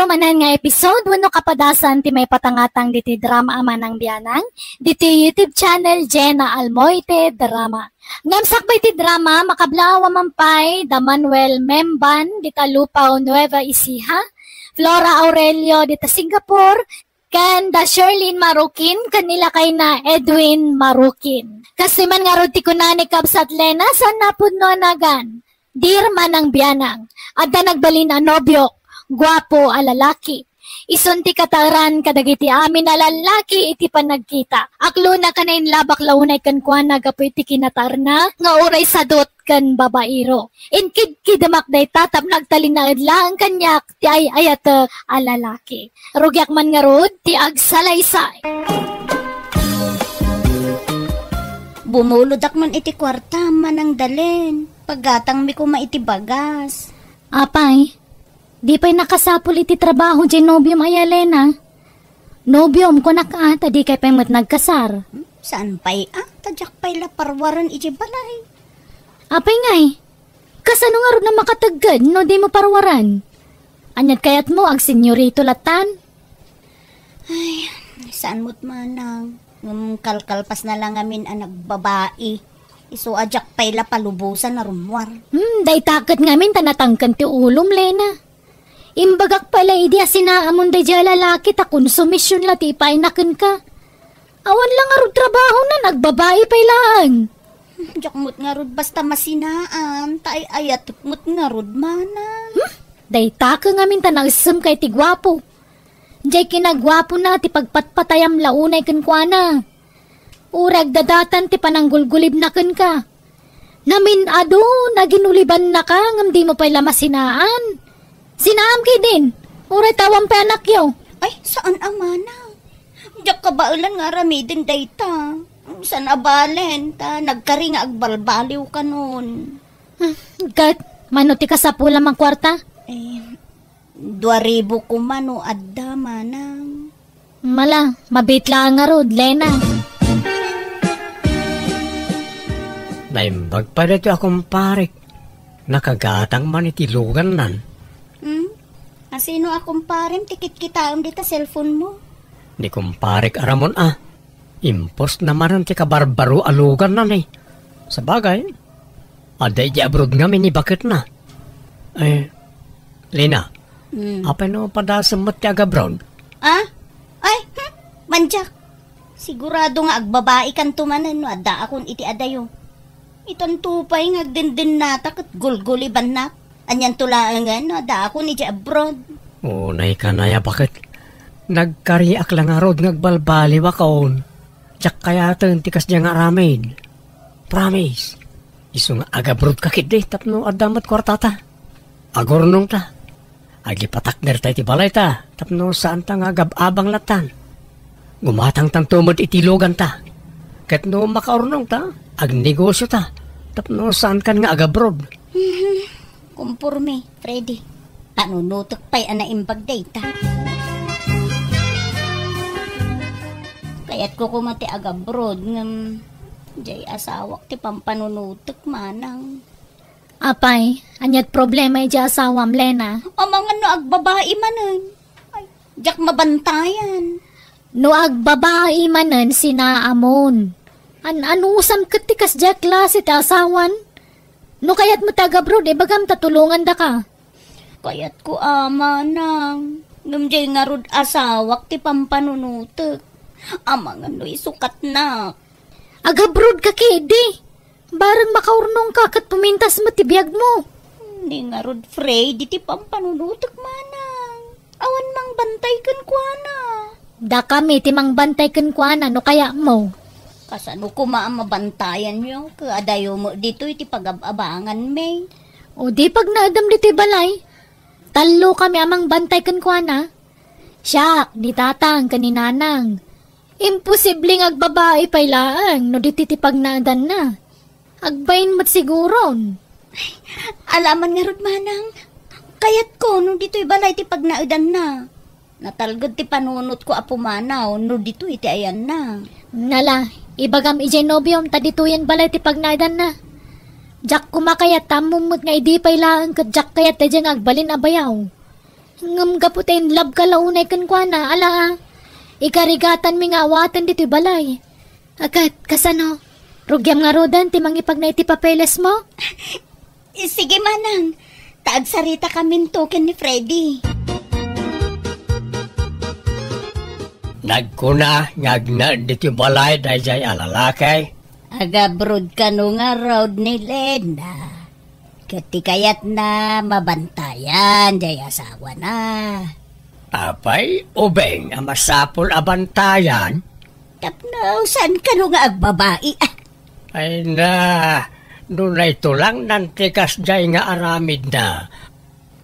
manan nga episode wano kapadasan ti may patangatang diti drama ama ng biyanang diti YouTube channel Jenna Almoite Drama. Ngamsakbay ti drama makablawa mampay da Manuel Memban dita Lupao Nueva Ecija, Flora Aurelio dita Singapore, kan da Sherlyn Marukin kanila kay na Edwin Marukin. Kasi man nga rod ti kunani kabsat Lena sa napudno nagan. Dir manang biyanang, adda nagbalin a nobyo, gwapo a lalaki. Isunti kataran kadagiti amin a lalaki iti panagkita. Aklo na kanain labak launay kan kuana gapoy ti kinatarna, nga uray sadot kan babairo. Inkid-kidamak day tatap nagtalinaad lang kanyak ti ay ayat a lalaki. Rugyak man nga rod ti agsalaysay. Bumuludak man iti kwarta manang dalen. Paggatang mi ko maiti bagas. Apay, di pa'y nakasapul iti trabaho di nobyom ay Elena. Nobyom ko nakaata di kay pa'y nagkasar. Saan pa'y tadyak pa'y laparwaran iti balay. Apay ngay, kasano nga rin na makatagad no di mo parwaran? Anyat kayat mo ag senyorito latan? Ay, saan mo't manang? Kalkalpas na lang amin anak babae. Iso ajak pa'y lapalubusan na rumwar. Day takot ngamin tanatangkan ti ulom, Lena. Imbagak pala idi asinaamon day dya lalaki ta konsumisyon lati painakin ka. Awan lang arod trabaho na nagbabae pa'y lang. Jak mo't nga rod basta masinaan, tay ayat mo't nga rod mana. Day taka ngamin tanasam kay ti gwapo. Diyay kinagwapo na ti pagpatpatayam launay kenkwana. Urag dadatan ti pananggulgulib na ken ka. Namin ado, naginuliban na ka, ngam di mo pa'y lamasinaan. Sinaam kay din, uray tawang pa anak yaw. Ay, saan amana? Diyak kabailan nga ramidin dayta. Saan abalen, ta nagkari nga agbalbaliw ka nun. Gat, manuti ka sa pula mang kwarta? 2,000 kumano adda manang. Mala, mabitla nga rod, Lena. Naimbag pa dito akong parik. Nakagatang man itilugan nan. Asino akong parim tikit kitaam dita cellphone mo? Di kong parik aramon Impos naman ang tikabarbaro alugan nan eh. Sa bagay, aday di abroad nga ni bakit na. Lena, apay no padasam mo ti agabroad? Manjak. Sigurado nga agbabae kan tumanan no adda akon iti adayo. Itan tupay nga agdindin natak at gulguliban na. Anyan tulaangan no adda akon iti abroad. Unay ka na ya bakit? Nagkariak lang arod ngagbalbali wakaon. Tsak kaya tikas niya nga ramen. Promise. Iso nga agabroad kakit de tapno adamat kwartata. Agornong ta. Agipatakner tayo ti balay ta. Tapno saan ta nga agababang latan. Gumatang tang tumod itilogan ta. Kat no makaurnong ta, agnegosyo ta. Tapno saan kan nga agabroad. Kumpurme, Freddy. Panunutok pa'y anaimbag data. Kaya't ko kumati agabroad ngam jay asawak ti pampanunutok manang. Apay, anyat problema di asawam, Lena. Amang ano agbabae manan. Ay, jak mabantayan. No agbabae manan sinaamon. Anusan katikas dya klase ti asawan? No kayat mo taga-abroad, bagam tatulungan da ka. Kayat ko amanang. Ngamjay nga rod asawak ti pampanunutok. Amang ano isukat na. Agabroad ka kedi. Barang makaurnong ka kat pumintas mo ti biyag mo. Hindi nga rod Fred, ti pampanunutok manang. Awan mang bantay kan kuana. Da kami ti mang bantay kan kuana no kaya mo. Kasano ko mabantayan nyo? Kaadayo mo dito iti pag-abangan, May. O di pag naadam dito balay. Talo kami amang bantay kan kuana. Siya, di tatang kaninanang. Imposibleng agbabae pailaan no dito ti pag naadan na. Agbayin mo't siguron. Alaman nga rod manang. Kayat ko no dito'y balay ti pag naadan na. Natalgad ti panunot ko apumanaw no dito iti ayan na. Nala, ibagam ijay nobyom tadituyan balay ti pagnaidan na. Jak kumakayat tamumot nga idi pailaan kat jak kayat tadyang agbalin abayaw. Ngam gaputin lab ka launay kan kwa na, ala. Ikarigatan mi nga awatan dito balay. Agad, kasano? Rugyam nga rodan, timang ipag na iti papeles mo? Sige manang, taag sarita kamin token ni Freddy. Nagkuna, ngagna dito balay dahil jay alalakay. Agabrod ka no nga road ni Lena. Katikayat na mabantayan, jay asawa na. Apay, ubeng, ang masapol abantayan. Tapno, saan ka no nga agbabae? Ay na, dunay tulang nantikas jay nga aramid na.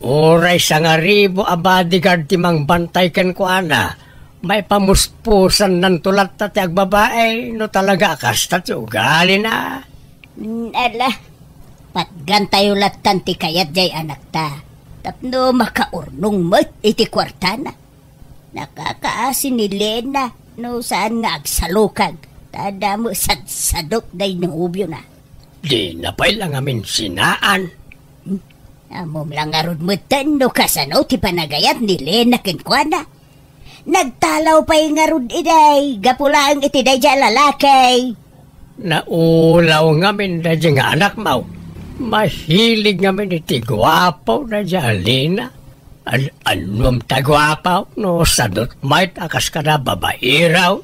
Uray sa nga ribo abadigar timang bantay ken ko ana. May pamuspusan ng tulat na tiyag babae, no talaga kasta ugali na. Ala, patgan tayo latan ti kayat jay anak ta. Tapno makaurnong mat iti kwarta na. Nakakaasin ni Lena, no saan nga agsalukag. Tada mo sadsadok day ng ubyo na. Di na pa'y lang amin sinaan. Amom lang arod mo no kasano ti panagayat ni Lena kenkwana. Nagtalaw pa yung arod iday, gapulang iti day dya lalakay. Naulaw ngamin na dyan nga anak mo. Mahilig ngamin iti gwapo na dyan alina. Anong tagwapaw no sadot might akas ka na babairaw.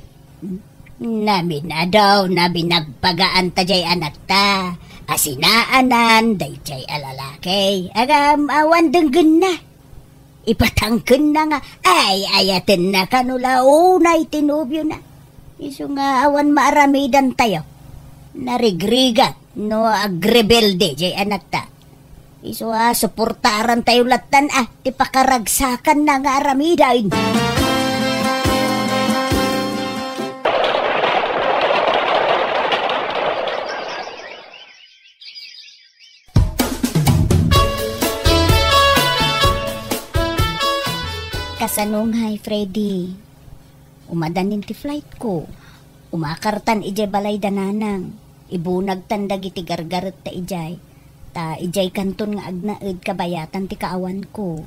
Namin na daw, namin nagpagaan ta jay anak ta. Asinaanan, day jay alalakay. Agam awan denggen na. Ipatangken na nga, ay ayaten na kanula unay tinubyo na. Iso nga awan maaramidan tayo. Narigrigat, no agrebelde jay anak ta. Iso suportaran tayo latan ti pakaragsakan na nga aramidain. Kasanong hay, Freddy. Umadanin ti flight ko. Umakartan ijay balay dananang. Ibunag tandag iti gargaret ta ijay. Ta ijay kanton nga agnaed kabayatan ti kaawan ko.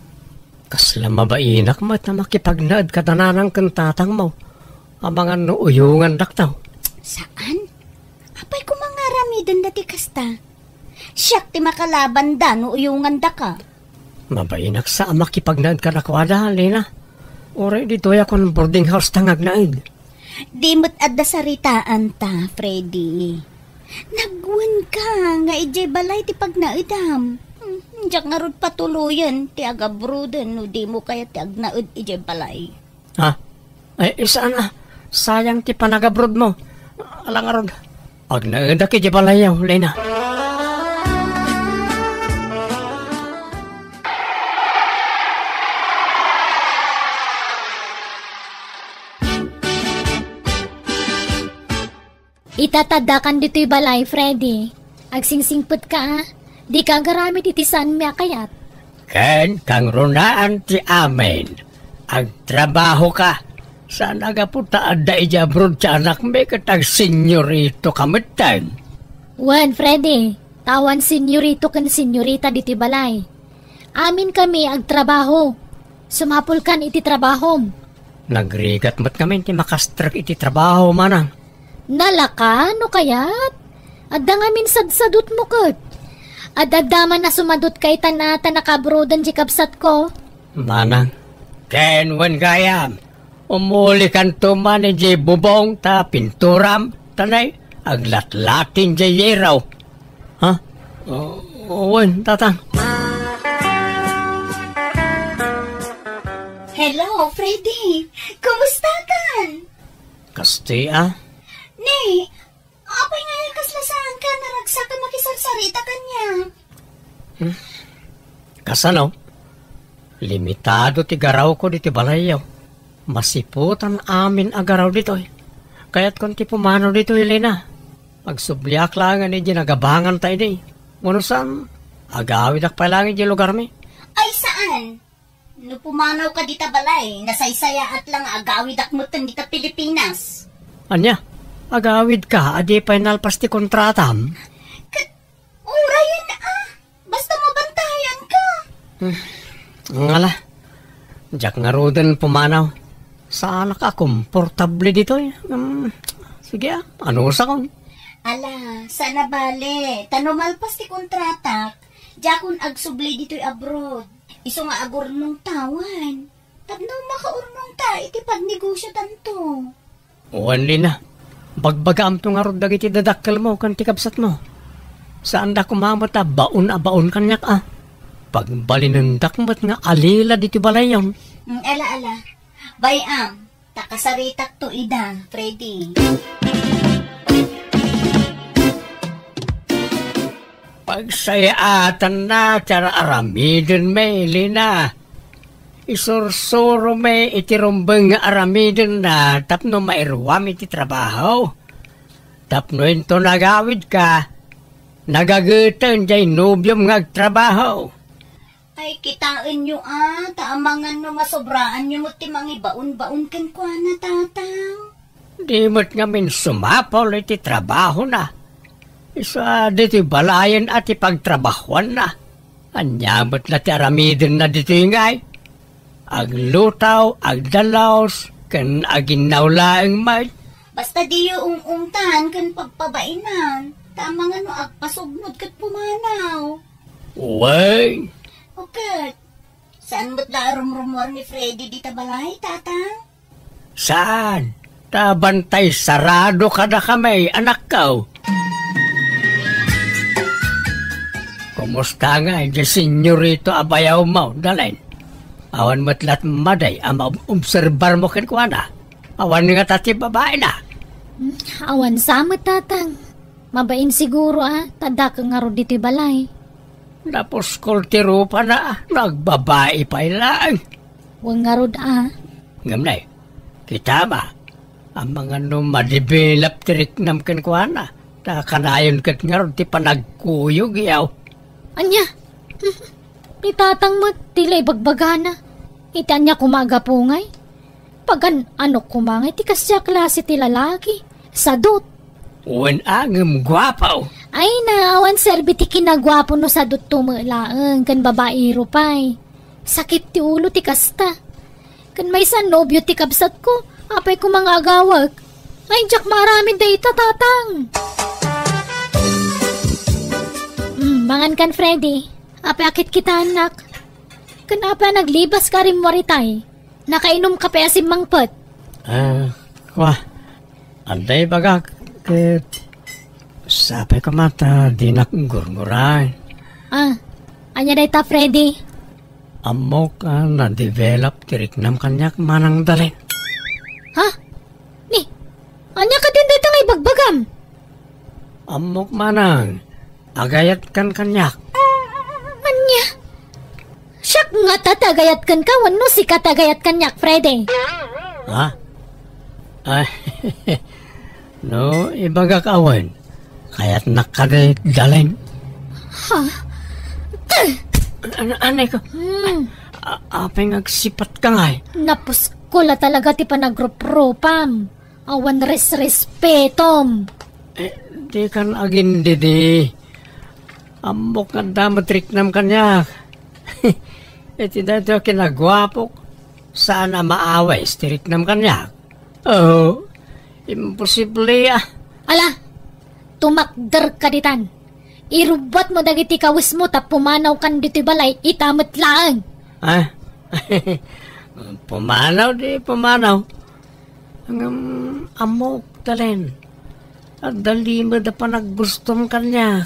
Kasla mabainak mo at makipagnaad ka dananang kantatang mo. Abangan no uyungan daktaw. Saan? Apay ko mangaramidan dati kasta. Siyak ti makalaban da no uyungan da ka. Mabainak sa makipagnaad ka nakwada, Lena. Oray dito ako ng boarding house tangag naid. Di mo't adda saritaan ta, Freddy. Nagwan ka nga ijay balay ti pagnaidam. Diyak nga rod patuluyan ti agabroden no di mo kaya ti agnaid ijay balay. Ha? Ay, saan na? Sayang ti panagabrod mo. Alang arod. Agnaid aki ijay balay yaw, Lena. Itatadakan dito'y balay, Freddy. Agsingsingput ka, di ka garamit itisan miya kayat. Ken, kang runaan ti amin. Agtrabaho ka. Saan aga po taada ijabrod sa anak may katag senyorito kamitag. Wan, Freddy. Tawan senyorito kan senyorita dito'y balay. Amin kami agtrabaho. Sumapul kan iti trabahom. Nagrigat mat kami ti makastrak iti trabaho manang. Nalaka, no kayat? Adda nga minsadsadot mo kat. Adadaman na sumadot kay tanata nakabrodan di kapsat ko. Manang, ken wen gayam. Umuli kan tuman di bubong ta pinturam tanay aglatlatin di yeraw. Ha? Wen, tatang. Hello, Freddy. Kumusta kan? Kasti ah? Nay, apay nga yung kaslasahan ka naragsa ka makisarsarita kanya. Kasano? Limitado ti garaw ko diti balayaw. Masiputan amin agaraw dito eh. Kaya't kung ti pumano dito Elena. Pagsubliak lang ni di nagabangan tayo di. Ngunusan, agawid ak palangin di lugar mi. Ay saan? No pumanaw ka dita balay, nasaysaya at lang agawid akmutan dita Pilipinas. Anya? Agawid ka, adi pinalpas ti kontratam. Urayan Basta mabantayan ka. Ngala, Jak nga roden pumanaw. Sana ka komportable dito eh. Sige ano sa kon? Ala, sana bale. Tanumalpas ti kontratak. Jakon agsubli dito'y abroad. Iso nga agurnong tawan. Tapno makaurnong ta, iti pagnegosyo tanto. Uwan na. Bagbagaam to nga rod dagiti dadakkel mo kan tikabsat mo. Saan da kumamata baon kanyak Pagbalinendak mo't nga alila dito balayon. Ala. Bayam, takasaritak to ida, Freddy. Pagsayaatan na, tara aramidin may lina. Isursuro may itirumbang nga aramidin na tapno mairwam iti trabaho. Tapno ito nagawid ka, nagagutan jay nobyom nga trabaho. Ay, kitain nyo taamangan no masobraan nyo mo't timang ibaon-baon kan kwa na tatang. Di mo't ngamin sumapol iti trabaho na. Isa diti balayan at ipagtrabahuan na. Anyamot na ti aramidin na dito ingay. Aglutaw, agdalaos, kan aginawlaang may. Basta di yung umtan kan pagpabainan. Tamangan no agpasugnod kat pumanaw. Uway! Okay. Saan ba't larum-rumor ni Freddy di tabalay, tatang? Saan? Tabantay sarado ka na kami, anak ko. Kumusta nga, yung senyorito abayaw mo, dalin. Awan matlat maday, ama obserbar mo kinkwana. Awan nga tati babae na. Awan sama tatang. Mabain siguro tada ka nga ro dito balay. Tapos kultiro pa na, nagbabae pa ilang. Huwag nga ro Ngamnay, kita ba? Ang mga madibilap tirik nam kinkwana. Kanayon kat nga ro, ti panagkuyog yaw. Anya? Ni tatang mo, tila ibagbagana. Ita niya kumagapungay. Pagan ano kumangay, ti kasya klase ti lalaki. Sadot. Uwan angem gwapaw. Ay naawan serbi ti kinagwapo no sadot tumalaang kan babae rupay. Sakit ti ulo ti kasta. Kan may san nobyo ti kabsat ko, apay ko mga agawag. Ay jak maramin da ita tatang. Mangan kan Freddy, apay akit kita anak. Kan apa naglibas ka rin waritay. Nakainom ka pa asim mangpet. Anday baga, sabi ko mata, di nakgurguray. Anya day ta Freddy? Amok na-develop, tiriknam kanyak manang dalin. Ha? Ni, anya ka din dito ngay bagbagam? Amok manang, agayat kan kanyak. Anya? Siyak nga tatagayat kan ka, wano si katagayat kanyak, Freddy? Ha? Ay, no, ibagak awan. Kaya't nakaday dalin. Ha? Anay ko? Apay ngagsipat ka ngay. Napus ko la talaga ti panagropropam. Awan respetom. Di kan agin didi. Amok nga damatrik nam kanyak. Iti dito kinagwapok. Sana maaway stirik nam kanyak. Oh, imposible Ala, tumakder ka ditan. Irubat mo dagiti kawis mo tap pumanaw kan dito balay itamot lang. Pumanaw di pumanaw. Ang amok talin. At dali mo da pa naggustom kanya.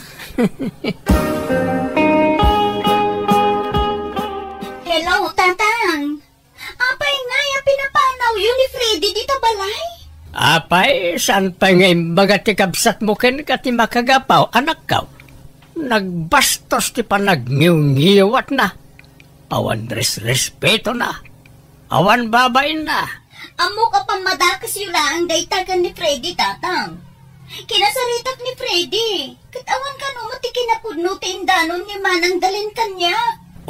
Hello, tatang. Apay nga yung pinapanaw yun ni Freddy dito balay? Apay, saan pa nga imbaga ti kabsat mo ken ka ti makagapaw, anak ka? Nagbastos ti pa nagngiw-ngiwat na. Awan respeto na. Awan babain na. Amo ka pang madakas yun lang daytagan ni Freddy, tatang. Kinasaritak ni Freddy. Katawan ka no mati kinapudno ti indanon ni manang dalin kanya.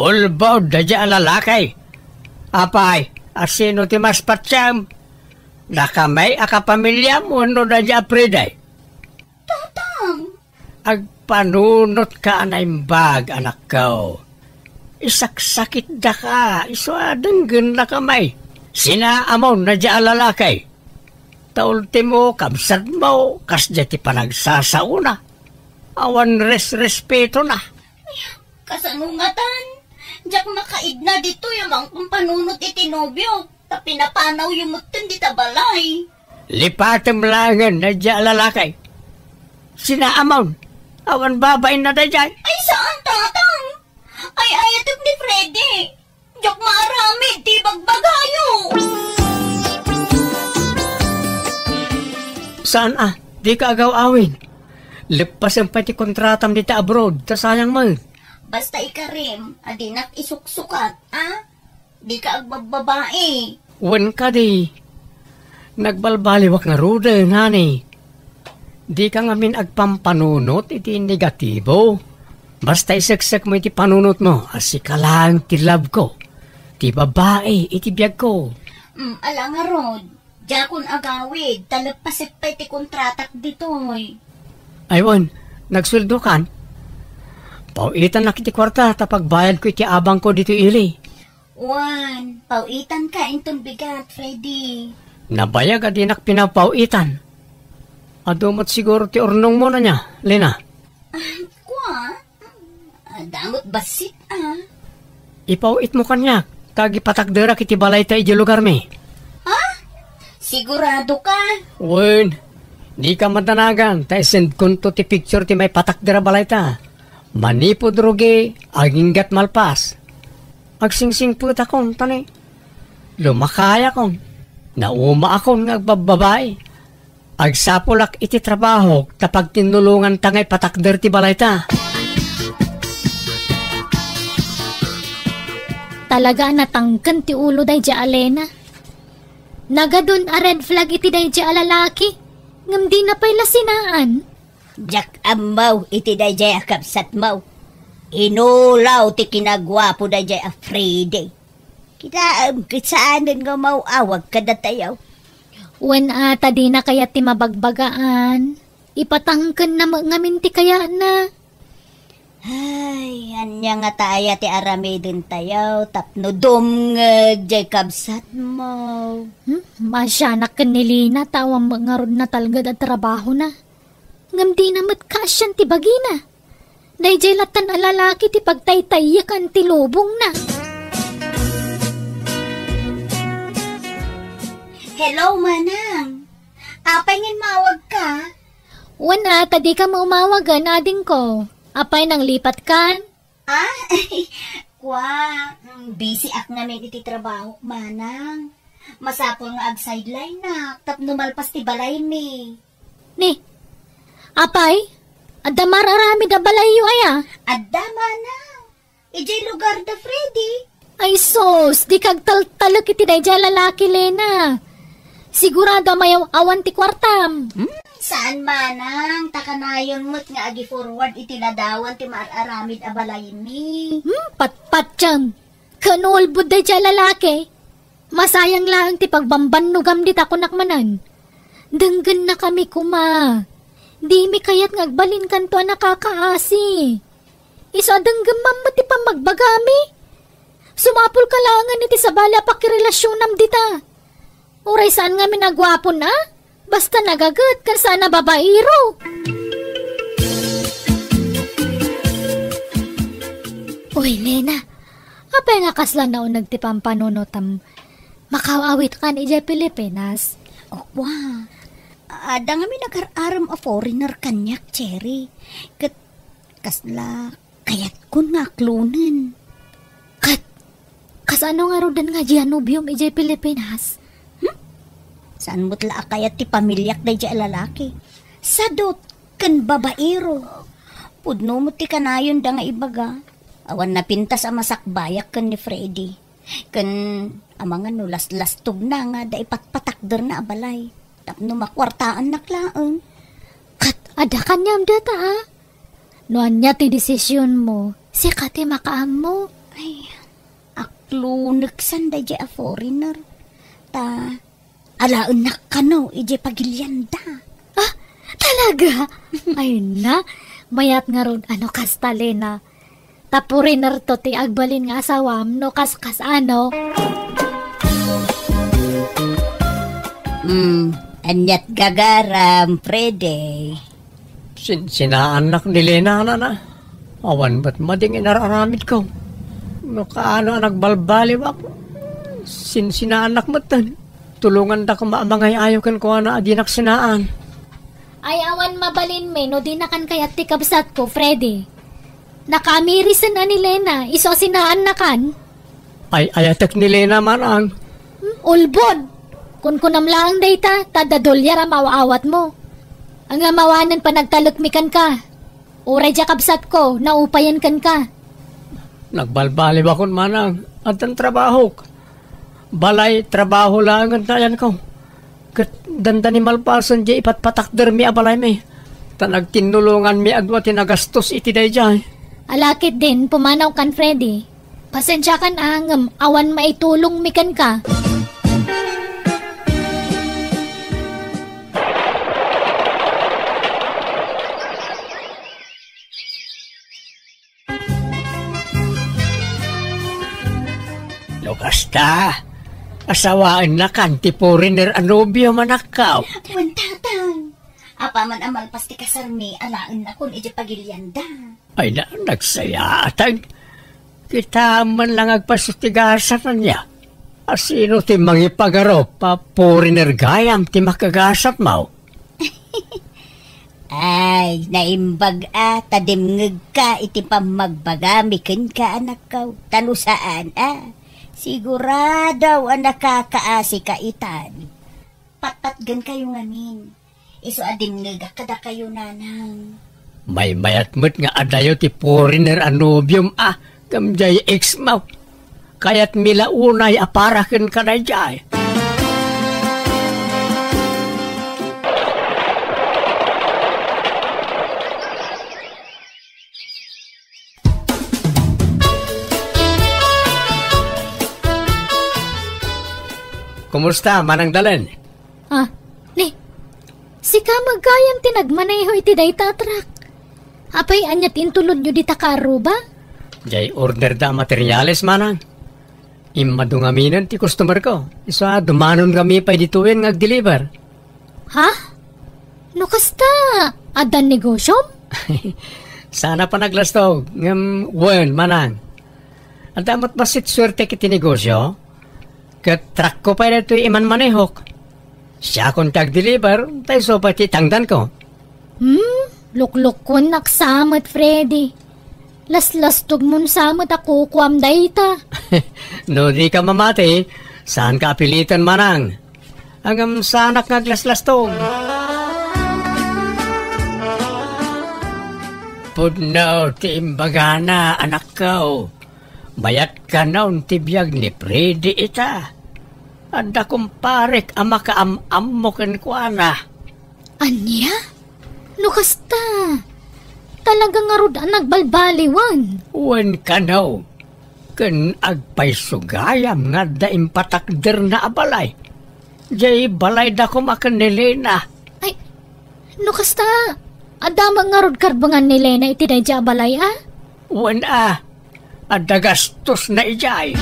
Ulbaw da dya lalakay. Apay, asino ti mas patsyam? Nakamay akapamilya mo no da dya preday. Tatang. Agpanunot ka na imbag, anak ko. Isaksakit da ka, isuadanggan na kamay. Sinaamon na di alalakay. Taulti mo, kamsad mo, kasya ti panagsasauna. Awan respeto na. Kasanungatan, jak makaid na dito yung mga panunot itinobyo. Ta pinapanaw yung mutin di tabalay. Lipatem langan na di alalakay. Sinaamon, awan babain na da dyan. Ay saan tatang? Ay ayatog ni Freddy. Jak marami, di bagbagayo. Saan di ka agaw-awin. Lepas ang pati kontratam dito abroad, ta sayang mo. Basta ikarim, adinak isuksukat, Di ka agbababae. Wan ka di. Nagbalbaliwak nga rude, nani. Di ka ngamin agpampanunot, iti negatibo. Basta isaksak mo iti panunot mo, asi ka lang ti love ko. Ti babae, iti biyag ko. Ala nga rod, jakon agawid, talagpasit pa iti kontratak ditoy. Aywan, nagsuldo kan? Pauitan na kiti kwarta, tapagbayad ko iti abang ko dito ili. Wan, pauitan ka inton bigat, Freddy. Nabayag adinak pinapauitan. Adumot siguro ti ornong mo na niya, Lena. Kwa? Damot basit, Ipauit mo kanya, tagi patakdera kiti balay ta iti lugar mi. Sigurado ka? Wen, di ka matanagan, ta send kunto ti picture ti may patakdera balay ta. Manipod rugi, aginggat malpas. Agsingsing puta kong, tani. Lumakaya kong. Nauma akong nagbababae. Agsapulak iti trabaho, tapag tinulungan tangay patakder ti balay ta. Talaga natangkan ti ulo day di Alena. Nagadun a red flag iti day di alalaki. Ngam di na pa'y lasinaan. Jak amaw iti dayjay akabsat maw. Inulaw ti kinagwapo dayjay a Friday. Kisaanan nga maw awag kadatayaw. Wen ata di na kaya ti mabagbagaan. Ipatangkan na ngamin ti kaya na. Ay, anya nga taaya ti aramidin tayaw. Tapno dumngag jay kabsat maw. Masyanak kanilina tawang mga rod na talgad at trabaho na. Ngam di namat kasyan ti bagina. Dayjay latan alalaki ti pagtaytayakan ti lubong na. Hello, manang. Apay ngin mawag ka? Wana, tadi ka maumawagan ading ko. Apay nang lipat kan? Kwa, busy ak namin iti trabaho, manang. Masapol nga ag sideline na, tapno malpas ti balay mi. Ni, apay? Adda mararami da balayo aya? Adda, manang. Ijay lugar da Freddy. Ay sos, di kag taltalak iti dayjay lalaki, Lena. Sigurado mayaw awan ti kwartam. Saan manang? Takanayon mo't nga agi forward itinadawan ti maararamid abalay mi. Pat tiyam. Kanulbud day siya lalaki. Masayang lang ti pagbambanugam dit ako nakmanan. Denggan na kami kuma. Di mi kayat ngagbalin kanto nakakaasi. Isa denggam mo ti pamagbagami. Sumapul ka langan iti sabala pakirelasyon dita. Uray saan nga minagwapo na? Basta nagagat ka sana babairo. Uy, Lena. Apay nga kasla na nagtipang panunotam. Makawawit ka ni Pilipinas. Wow. Ada nga minag-aram a foreigner kanyak, Cherry. Kasla, kayat kun nga klunan. Kasano nga rodan nga Gianubium ijay Pilipinas? Saan mo't laa kayat ti pamilyak day jay lalaki? Sadot, kan babaero. Pudno mo ti kanayon da nga ibaga. Awan na pintas a masakbayak kan ni Freddy. Kan amang ano lastug na nga da ipatpatakder na abalay. Tapno makwartaan naklaang. Ada kanyam data ha? Noan niya ti desisyon mo, si kati makaam mo. Ay, aklunagsan da jay a foreigner. Alaon na kano, ije pagilyanda. Talaga? Ayun na, mayat nga ron, ano kasta, Lena. Tapurin to ti agbalin nga asawam no kaskas ano. Anyat gagaram, Frede. Sinaanak ni Lena na. Awan ba't mading inararamid ko? No kaano nagbalbaliw ako. Sinaanak mo tan. Tulungan da ko maamangay ayaw kan ko na adinak sinaan. Ay awan mabalin me no di na kan kayat ti kabsat ko, Freddy. Nakamirisan na ni Lena, iso sinaan na kan. Ay ayatek ni Lena manang. Ulbod, kun kunam lang dayta, tadadolyar ang mawaawat mo. Ang amawanan pa nagtalukmikan ka. Uray dya kabsat ko, naupayan kan ka. Nagbalbaliw akong manang at ang trabaho. Balay, trabaho lang ang tayan ko. Kat danda ni malpasan di ipatpatakder mi abalay mi. Ta nagtinulungan mi adwa tinagastos iti day jay. Alakit din, pumanaw kan Freddy. Pasensya kan angam, awan maitulong mi kan ka. Lokasta, asawaan na kan ti foreigner anobyo manakaw. Wan tatang. Apa man amal pasti kasarmi, alaan na kun iti pagilyanda. Ay na, nagsayatag. Kita man lang agpasutigasan na niya. Asino ti mangipagaro pa foreigner gayam ti makagasat mo? Ay, naimbag tadimngeg ka iti pamagbagamikin ka anak ka. Tanusaan sigurado ang nakakaasi ka itan. Patpatgan kayo ngamin. Iso adimngeg kada kayo nanang. May mayat mo't nga adayo ti foreigner anobium kamjay ex mo. Kaya't mila unay aparakin ka na jay. Kumusta, manang dalan? Si ka magkayam tinagmaneho iti day tatrak. Apay anyat intulod nyo di takaro ba? Jay order da materyales, manang. Imadungaminan ti customer ko. Isa dumanon kami pa dituin ngag-deliver. Ha? No kasta, adan negosyo? Sana pa naglastog. Manang. Ang damat basit swerte kiti negosyo. Katrak ko pa ito iman manehok. Siya kung tag-deliver, tayo so pati tangdan ko. Lukluk ko naksamat, Freddy. Las-lastog mo samat ako kuam dayta. No di ka mamati, saan ka apilitan manang? Hanggang sanak ngaglas-lastog. Pudnaw ti imbagana, anak ko. Bayat ka naun tibiyag ni Freddy ita. Anda kumparek ama kaam-am mo kenkwana. Anya? No kasta. Talaga nga rod ang nagbalbaliwan. Wen ka naw. Ken agpay sugayam nga da impatakder na abalay. Jay balay da kumakan ni Lena. Ay, no kasta. Adama nga rod karbangan ni Lena iti da dya balay Wen adagastos na ijay.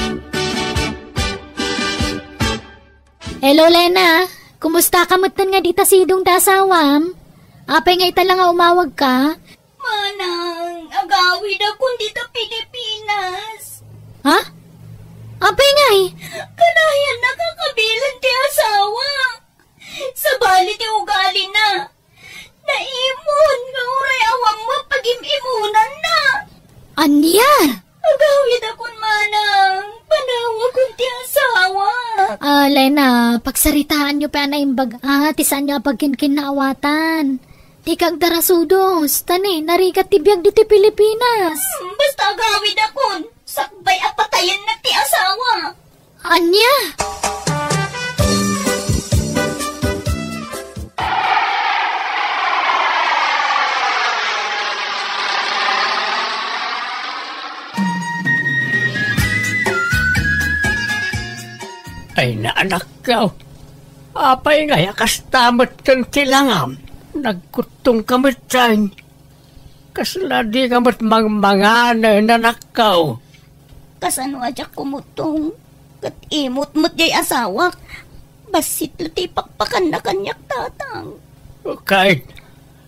Hello, Lena. Kumusta ka matan nga dita sidong dasawam? Apay nga ita lang nga umawag ka? Manang, agawid akong dito Pilipinas. Ha? Apay nga Kanayan nakakabilan ti asawa. Sa bali ti ugali na. Naimon, nga uray awang mapag-imimunan na. Anya? Agawid akong manang. Panawa kong ti asawa. Lena, pagsaritaan nyo pa na imbag, tisan nyo pagkinkin na awatan. Di kag darasudos, tani, narigat tibiyag dito Pilipinas. Basta agawid akon, sakbay apatayan na ti asawa. Anya? Ay na anak ko. Apay nga kastamot kang tilangam. Nagkutong kamatay. Kasla di ka mat mangmangana na nakaw. Kasano adyak kumutong. Kat imot-mot jay asawak. Basit lati pakpakan na kanyak tatang. Kahit,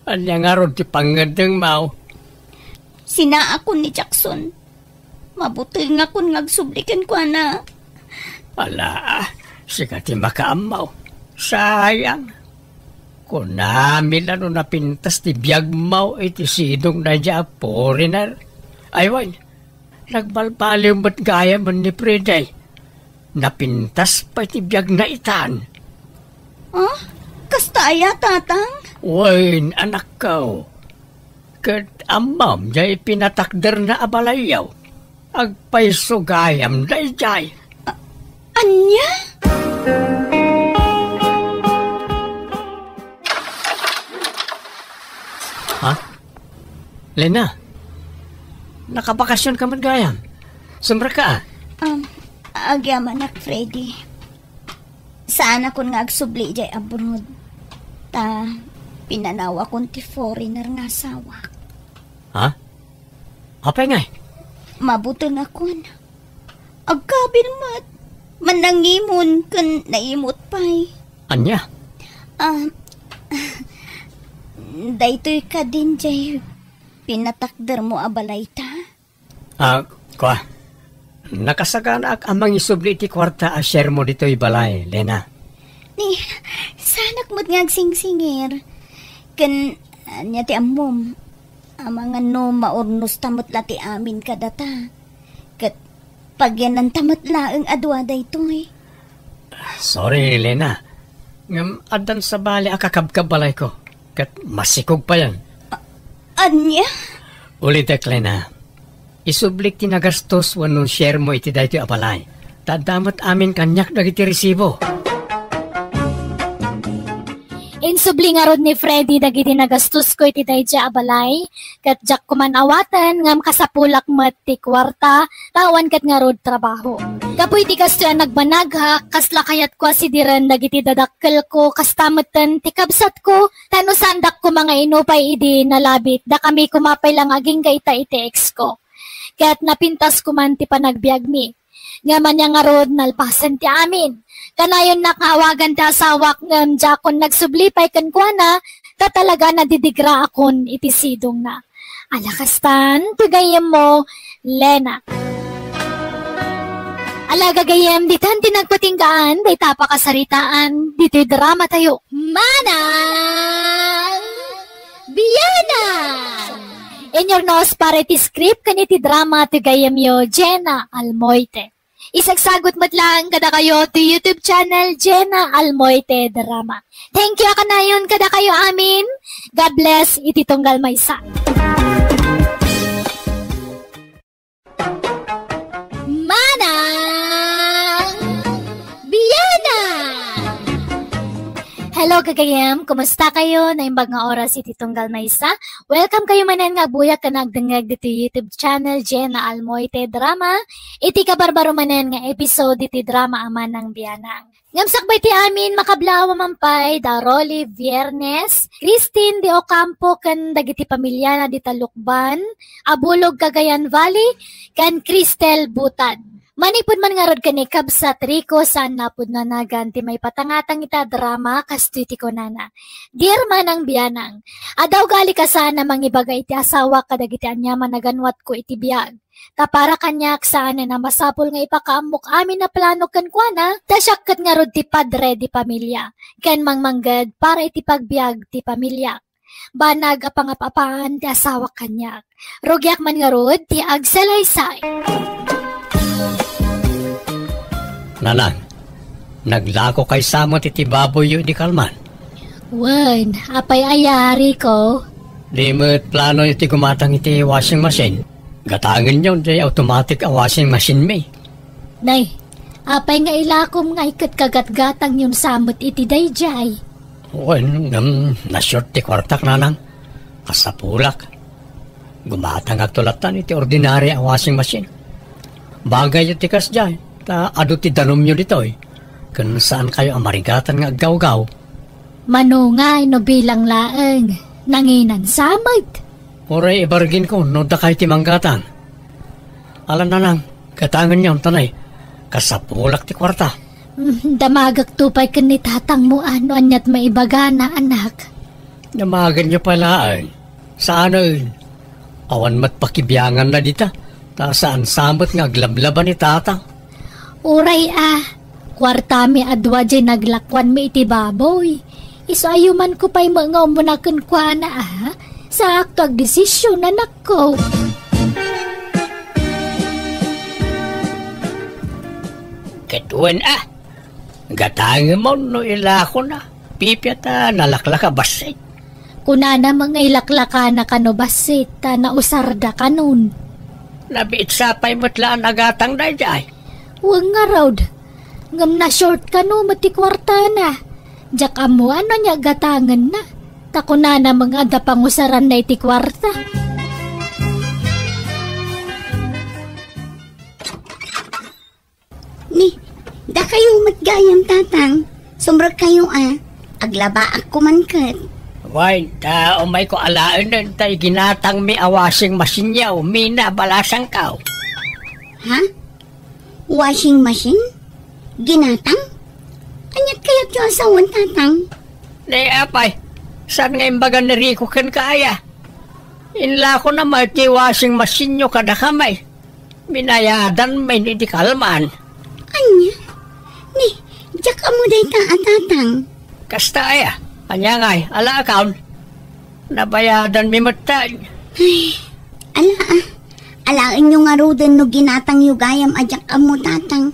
anya nga ron ti pangadeng mau. Sina ako ni Jackson. Mabuti nga kung ngagsublikan ko na. Ala, siya ti makaamaw. Sayang. Kung namin ano napintas ti biyag mau iti sidong na dya foreigner. Aywan, nagbalbaliw ba't gaya man ni Preday. Napintas pa iti biyag na itan. Ah? Kastaya, tatang? Wain, anak ko. Kat amam jay pinatakder na abalayaw. Agpaiso gayam day jay. Anya? Ha? Lena, nakabakasyon ka man gayam. Sumra ka. Agyaman ak, Freddy. Saan ako nga agsubli jay abroad. Ta, pinanawa kong ti foreigner nga asawa. Ha? Apay ngay? Mabuto na kun. Agkabil mat. Manangimon kan naimot pa'y. Anya? Daytoy ka din jay. Pinatakder mo abalay ta. Kwa. Nakasagana ak amang isubli iti kwarta a share mo dito'y balay, Lena. Ni, sanak mo't ngagsingsingir. Kan, anya ti amom. Amangan no maurnos tamot lati amin kadata. Kat, pagyanan tamot laeng adwa daytoy. Sorry, Lena. Ngam adan sa bali akakabkab balay ko. Kat masikog pa yan. Anya? Ulitek, Lena. Isublik ti nagastos wanong share mo iti daytoy abalay. Tadamot amin kanyak dagiti resibo. Insubli nga rod ni Freddy dagiti nagastos ko iti daytoy abalay. Kat jak kumanawatan ngam kasapulak met ti kwarta tawan kat nga rod trabaho. Kapoy ti kasto ang nagbanagha kasla kayat ko si diren dagiti dadakkel ko kastametan ti kabsat ko tanusandak ko mga inupay idi nalabit da kami kumapay lang aging kaita iti ex ko. Kaya't napintas ko man ti panagbiag mi. Nga man yang arod nalpasan ti amin. Kanayon nakawagan ti asawak ngam jakon nagsublipay kan kwa na, tatalaga nadidigra akon iti sidong na. Alakastan, tugayem mo, Lena. Alagagayem, ditan tinagpatinggaan, day tapakasaritaan, dito'y drama tayo. Manang Biyanan! In your nose para iti script kaniti drama ti gayam yo Jenna Almoite. Isagsagot mat lang kada kayo to YouTube channel Jenna Almoite Drama. Thank you kanayon kada kayo amin. God bless iti tunggal maysa. Manang Biyanan! Hello kagayam, kumusta kayo? Naimbag nga oras iti tunggal maysa. Welcome kayo manan nga buyak ka nagdengag dito YouTube channel Jenna Almoite Drama. Iti kabarbaro manan nga episode iti drama aman ng biyanang. Ngamsakbay ti amin makablawa mampay da Rolly Viernes, Christine de Ocampo kan dagiti pamilya na di Talukban, Abulog Cagayan Valley, kan Cristel Butad. Manipod man nga rod kani kabsat Rico saan napod na naganti may patangatang ita drama kastuti ko nana. Dear manang biyanang, adaw gali ka sana mangibagay iti asawa kadagiti anyaman naganwat ko iti biyag. Tapara kanyak saan na masapol nga ipakaamok amin na plano kan kwa na, tasyakat nga rod ti padre di pamilya. Ken mangmanggad para iti pagbiag ti pamilya. Banag apangapapaan ti asawa kanyak. Rogyak man nga rod ti agsalaysay. Nanan, naglako kay samot iti baboy di kalman. Wen, apay ayari ko. Di mo't plano iti gumatang iti washing machine. Gatangin yun, di automatic ang washing machine may. Nay, apay nga ilakom nga ikat kagat-gatang yung samot iti dayjay. Wen, na-short ti kwartak nanang. Kasapulak. Gumatang agtulatan iti ordinary ang washing machine. Bagay iti kas dyan. Ado ti danom nyo dito kung saan kayo amarigatan nga aggaw-gaw. Manungay no bilang laeng, nanginan samad. Oray ibargin ko, no da kayo timang gatang. Alam na lang, gatangan niya ang tanay. Kasapulak ti kwarta. Damagak tupay ka ni tatang mo ano anyat maibaga na anak. Namagan niyo pala ay. Saan ay? Awan mat pakibiyangan na dita. Ta saan samot nga aglablaban ni tatang. Uray kwarta mi adwa dyan naglakwan mi iti baboy. Isayuman ko pa'y mga umunakan kwa na sa akto ag desisyon anak ko. Ketuan Gatangan mo no ilako na. Pipyata nalaklaka basit. Kunana mga ilaklaka na kanobasit na usarda kanon. Nabiit sapay mo't laan nagatang na jay. Huwag nga raud. Ngam na short ka no mati kwarta na. Diyak amo ano niya gatangan na. Takunana mga ada pangusaran na iti kwarta. Da kayo matgayam tatang. Sumrag kayo Aglaba ako man kat. Why, umay ko alaan nun tayo ginatang may awasing masinyaw. Mina, balasang kao. Ha? Washing machine? Ginatang? Anyat kaya't yung asawan tatang? Nay, apay. Saan nga imbaga na Rico kan kaya? Inla ko na mati washing machine nyo kada kamay. Minayadan may hindi kalman. Anya? Ni, jak amo day tatang. Kasta anya ngay, ala account. Nabayadan mi matay. Ay, alaan nyo nga roden no ginatang yung gayam ajak amo tatang.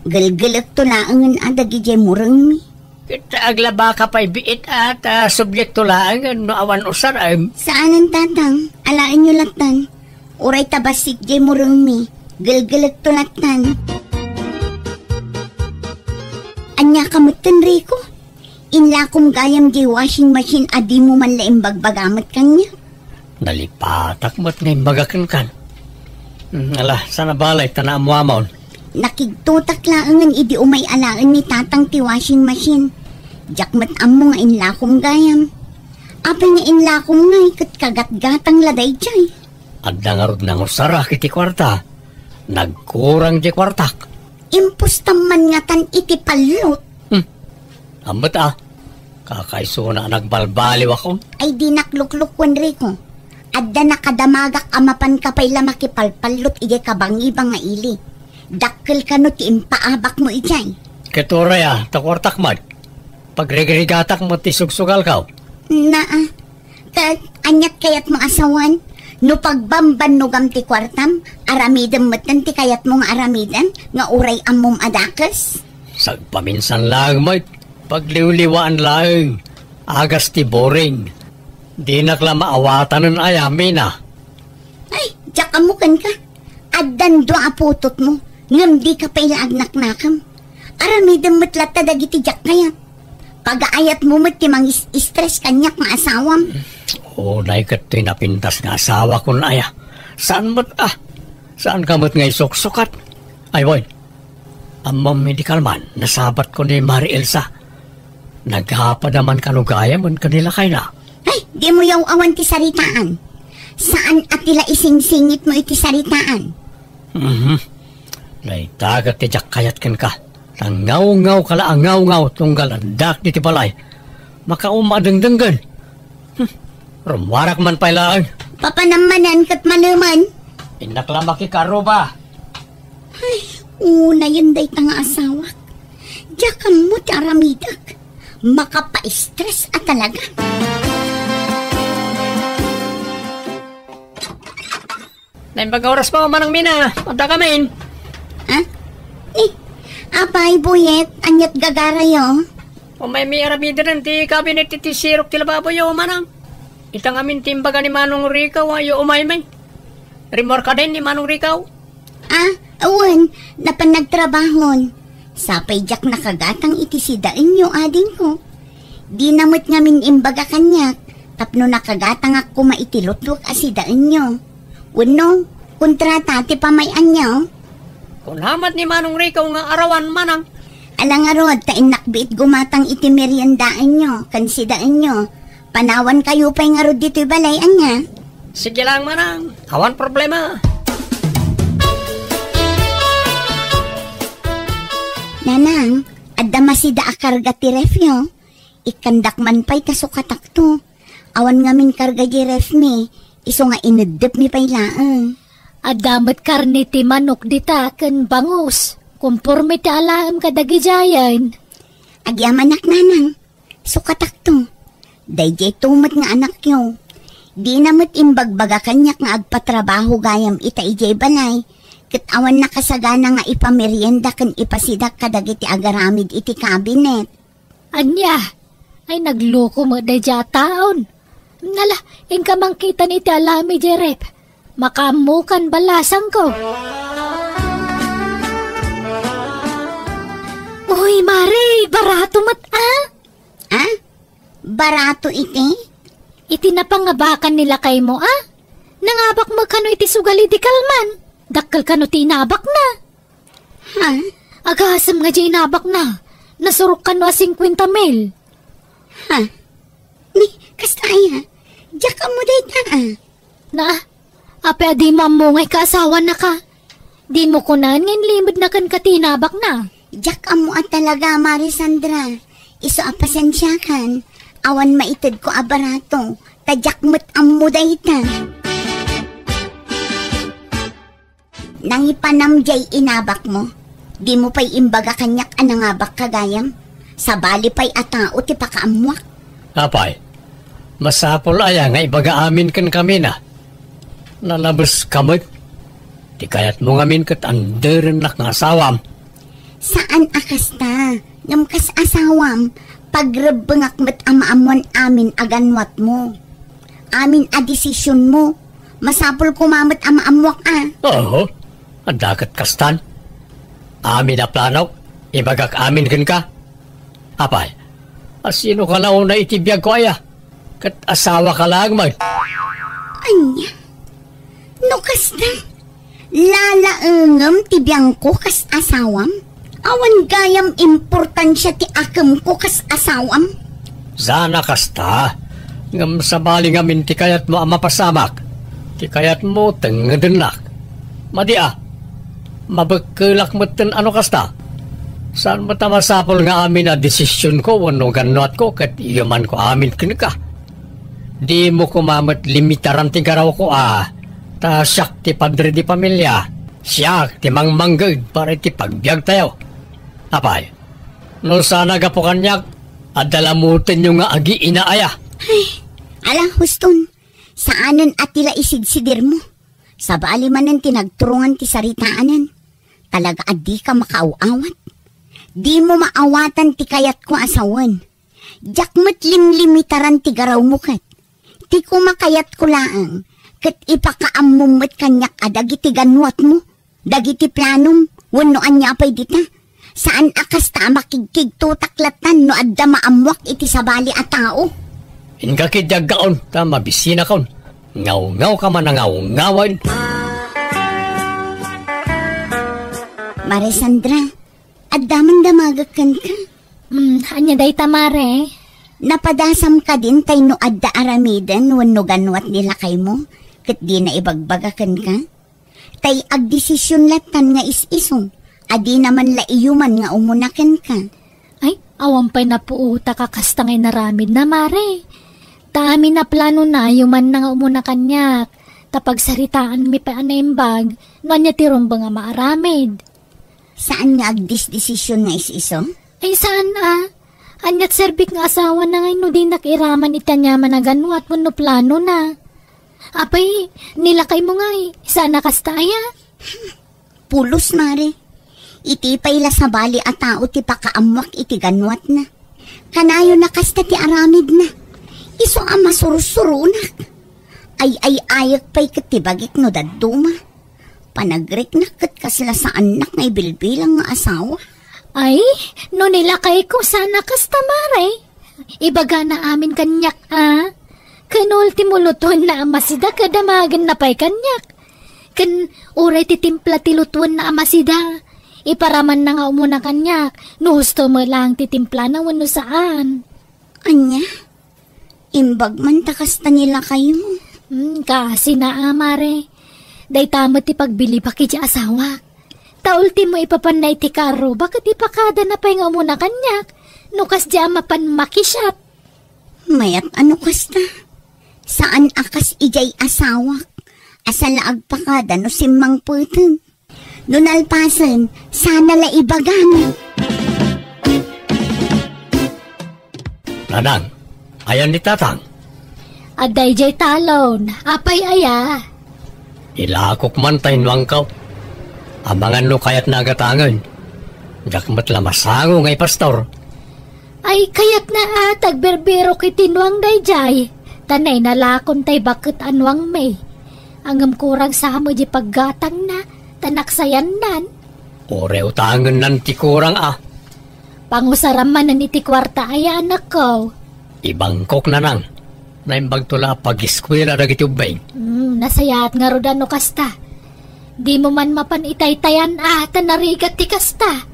Galgalak to laangan adagi jay murang mi. Kita aglaba ka pa'y biit at subjekto laangan no awan usar ay. Saanan tatang? Alaan nyo latan. Uray tabasik jay murang mi. Galgalak to latan. Anya kamutan Rico? Inla kong gayam di washing machine adi mo man laing bagbagamat kanya. Nalipatak mo't ngayon bagakan kan. Ala, sana balay, tanaan mo amon. Nakigtutak laangan idi umay alaan ni tatang ti washing machine. Jakmat amo nga inla kong gayam. Apay nga inla kong nga ikat kagat-gatang laday jay. At nangarod ng usara kiti kwarta. Nagkurang di kwartak. Impustam man nga tan iti palot. Ambat kakaiso na nagbalbaliw ako. Ay di nakluklukwan Rico. Adda nakadamagak amapan ka pa'y lamakipalpalot ije kabangibang nga ili. Dakkel ka no ti impaabak mo ijay. Keturay takwartak man. Pagregregatak mo ti sugsugal ka. Anyat kayat mo asawan. No pagbamban no gam ti kwartam, aramidam matan ti kayat mong aramidan, nga uray amom adakas. Sagpaminsan lang, mate. Pagliwliwaan lang. Agas ti boring. Di nakla maawatan ng ayamin Ay, jakamukan ka. Addan do aputot mo. Ngam di ka pailaagnak nakam. Aramidam matlat dagiti jak kayat. Pag-aayat mo mat ti mang stress kanyak nga asawam. Naikat to'y napintas nga asawa ko na aya. Saan mo't Saan ka mo't ngay suksukat? Ay, boy. Amam medical man, nasabat ko ni Mari Elsa. Naghapa naman kanugaya man kanila kay na. Ay, di mo yaw awan ti saritaan. Saan at tila ising-singit mo iti saritaan? Naitagat ti jak kayat kan ka. Tangaw-ngaw kala ang ngaw-ngaw tunggal andak di ti balay. Makaumadengdenggan. Rumwarak man pailaan. Papanamanan kat manuman. Inakla makikaro ba? Ay, una yun day tanga asawak. Diyakan mo ti aramidak. Makapa-stress at talaga. Naimbaga oras pa manang mina. Punta kami. Apay buyet, anyat gagarayo. May arabida ng ti kabinet ti sirok ti lababo yo manang. Itang amin timbaga ni Manong Ricaw ayo umay-may. Remor ka din ni Manong Ricaw. Awan, napanagtrabahon. Sapay jak nakagatang itisidaan nyo ading ko. Di namot ngamin imbaga kanyak. Tapno nakagatang ako maitilutlok asidaan nyo. Uno, kontrata ti pamayan nyo. Kung hamat ni Manong Ricaw nga arawan manang. Alang arod, tain nakbiit gumatang iti meriendaan nyo, kansidaan nyo. Panawan kayo pa'y nga rod dito'y balayan niya. Sige lang manang, awan problema. Nanang, adda masida akarga ti refyo. Ikandak man pa'y kasukatak to. Awan ngamin karga di ref mi. Iso nga inedep mi pa'y laang. Adamat karne ti manok dita ken bangus. Kumpurme ti alaam kadagi jayan. Agyam anak nanang, sukatak to. Dayjay tumat nga anak yo. Di namot imbagbaga kanyak nga agpatrabaho gayam ita ijay balay. Ket awan nakasagana nga ipamerienda ken ipasidak kadagiti agaramid iti kabinet. Anya, ay nagloko mo dayja taon. Nala, ingka mangkita ni ti alami jerep. Makamukan balasang ko. Uy, Mare, barato mat Ah? Barato iti? Iti napangabakan nila kay mo Nangabak mo kano iti sugali di kalman. Dakkal kano tinabak na. Ha? Agasam nga di inabak na. Nasurok kano 50 mil. Ha? Ni, kastaya. Diyak mo dayta Na, ape adi mamungay ka asawa na ka. Di mo kunan ngayon limod na kan katinabak na. Diyak mo at talaga, Marisandra. Iso apasensyakan. Awan maitid ko abarato. Tadyak mo't ammo dayta. Nangipanamjay inabak mo. Di mo pa'y imbaga kanyak anangabak kagayam. Sa bali pa'y atao ti pakaamuak. Apay, masapol aya nga ibaga amin kan kami na. Nalabas kamot. Di kayat mo ngamin kat anderen nak nga asawam. Saan akasta? Ngamkas asawam. Pagrebengak met amaamon amin aganwat mo. Amin a desisyon mo. Masapol kumamat amaamuak Oo, ang dagat kastan. Amin na plano, ibagak amin kan ka. Apay, asino ka na una itibiyag ko aya? Kat asawa ka lang man. Anya? No kasta? Lalaengem tibiyang ko kas asawam? Awan gayam importansya ti akam ko kas asawam? Sana kasta, ngam sabali ngamin ti kayat mo amapasamak. Ti kayat mo tengedenak. Madia, mabagkulak mo ten ano kasta? Saan mo tamasapol nga amin na desisyon ko wano ganot ko kat iyaman ko amin kinika. Di mo kumamat limitaran ti garaw ko ta siyak ti padre di pamilya. Siyak ti mangmanggag para ti pagbiag tayo. Apay, no sana gapo kanyak at dalamutin yung nga agi inaaya. Ay, alang huston, saanan at tila isigsidir mo? Sa bali manan tinagturungan ti saritaanan. Talaga adi ka makaawawat. Di mo maawatan ti kayat ko asawan. Diyak mo't limlimitaran ti garaw mo kat. Ti ko makayat ko laang. Kat ipakaamumot kanyak adagiti ganwat mo. Dagiti planom, wano anya apay dita. Saan akas ta makigkig tutaklatan no adda maamwak iti sabali a tao? Inka kidyag kaon, ta mabisina kaon. Ngaw-ngaw ka man ngaw-ngawan. Marisandra, adda man damagakan ka. Anya day tamare. Napadasam ka din tay no adda aramidan wano ganwat nila kay mo. Kat di na ibagbagakan ka. Tay agdesisyon latan nga is-isong. Adi naman laiyuman nga umunakan ka. Ay, awan pa'y napuuta ka kastangay naramid na mare. Tami na plano na yuman na nga umuna kanyak. Tapag saritaan mi pa anaimbag, no anya tirumba nga maaramid. Saan nga agdis-desisyon nga is-iso? Ay saan Anyat serbik nga asawa na ngay no di nakiraman itanyaman na ganwat mo no plano na. Apay, nilakay mo ngay, sana kastaya. Pulos mare. Iti payla sa bali at tao ti pakaamuak iti ganwat na. Kanayo na kasta ti aramid na. Iso ang masurusurunak. Ay ayak pa'y katibagik no daduma. Panagrik na kat kasla sa anak na ibilbilang nga asawa. Ay, no nilakay ko sana kasta mare. Ibaga na amin kanyak Kanultimo lutuan na amasida kadamagan na pa'y kanyak. Kan uray ti timpla ti lutuan na amasida. Iparaman na nga umuna kanyak. No gusto mo lang titimpla na wano saan. Anya? Imbag man takas ta nila kayo. Kasi na amare. Day tamo ti pagbili pa ki asawa. Ta ultimo ipapanay ti karo, bakit ipakada na pa nga muna kanyak? Nukas di amapan makisyap. Mayat ano kasta? Saan akas ijay asawak? Asalaag pakada no simang putun. Nunalpasan, sana la ibagan. Nanang, ayan ni tatang. Aday jay talon, apay aya. Ilakok man tayo nuangkaw. Amangan no kayat nagatangan. Jakmat lamasango ngay pastor. Ay kayak na tagberbero kitinuang dayjay. Tanay nalakon tay bakit anwang may. Angam kurang sa mo di paggatang na, tanaksayan nan. Ore utangan nan ti kurang Pangusaraman na iti kwarta ay anak ko. Ibangkok na nang. Naimbag tula pag-iskwela na giti ubay. Nasayat nga rodan no kasta. Di mo man mapan itaytayan tanarigat ti kasta.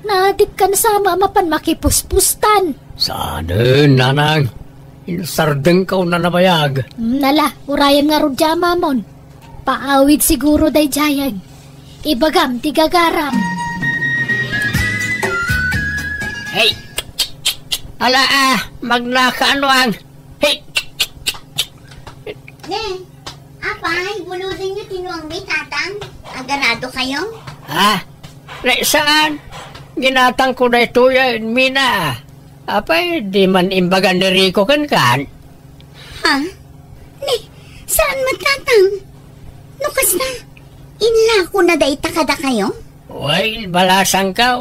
Nadik kan sama mapan makipuspustan. Saan, nanang? Insardeng ka na nabayag. Nala, urayan nga rodya mamon. Paawid siguro day jayag. Ibagam ti gagaram. Hey! Ala magnakaano ang... Hey! Apay, buludin niyo tinuang may tatang. Agarado kayo? Saan? Ginatang ko na ito yan, Mina. Apay, di man imbagan ni Rico kan? Ha? Saan matatang? Nukas na, inla ko na day takada kayo? Well, balasang ka.